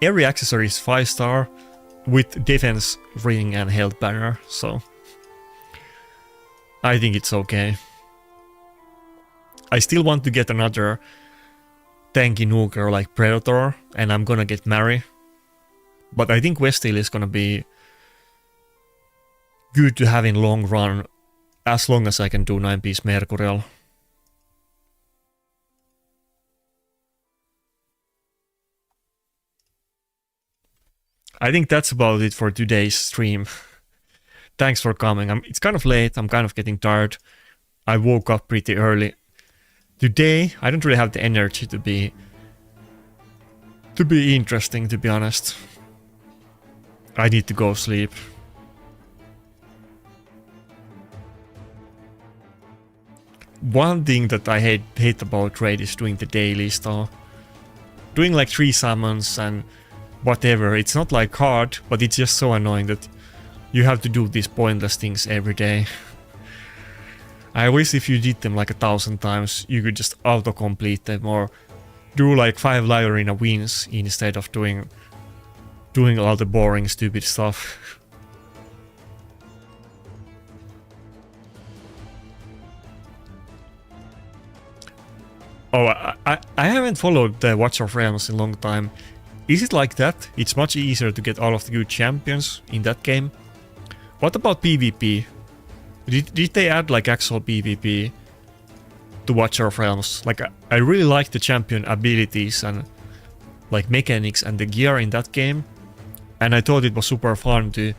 Every accessory is 5-star with defense ring and health banner, so... I think it's okay. I still want to get another tanky nuker like Predator, and I'm gonna get Mary. But I think Westil is gonna be good to have in long run, as long as I can do 9-piece Mercurial. I think that's about it for today's stream. Thanks for coming. It's kind of late, I'm kind of getting tired. I woke up pretty early. Today, I don't really have the energy to be interesting, to be honest. I need to go sleep. One thing that I hate about Raid is doing the dailies though. Doing like 3 summons and whatever, it's not like hard, but it's just so annoying that you have to do these pointless things every day. I wish if you did them like 1,000 times, you could just auto-complete them or do like 5 live arena wins instead of doing all the boring stupid stuff. Oh, I haven't followed the Watch of Realms in a long time. Is it like that? It's much easier to get all of the good champions in that game. What about PvP? Did they add like actual PvP to Watcher of Realms? Like I really like the champion abilities and like mechanics and the gear in that game. And I thought it was super fun to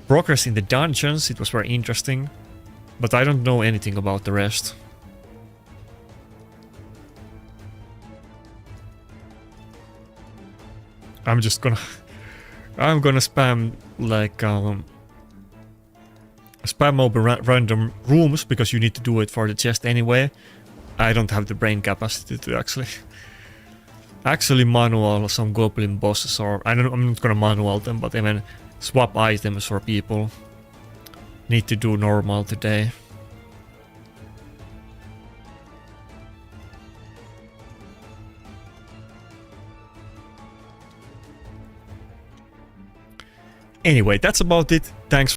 progress in the dungeons, it was very interesting. But I don't know anything about the rest. I'm gonna spam like spam open random rooms because you need to do it for the chest anyway. I don't have the brain capacity to actually manual some goblin bosses, or I'm not gonna manual them, but even swap items for people. Need to do normal today. Anyway, that's about it. Thanks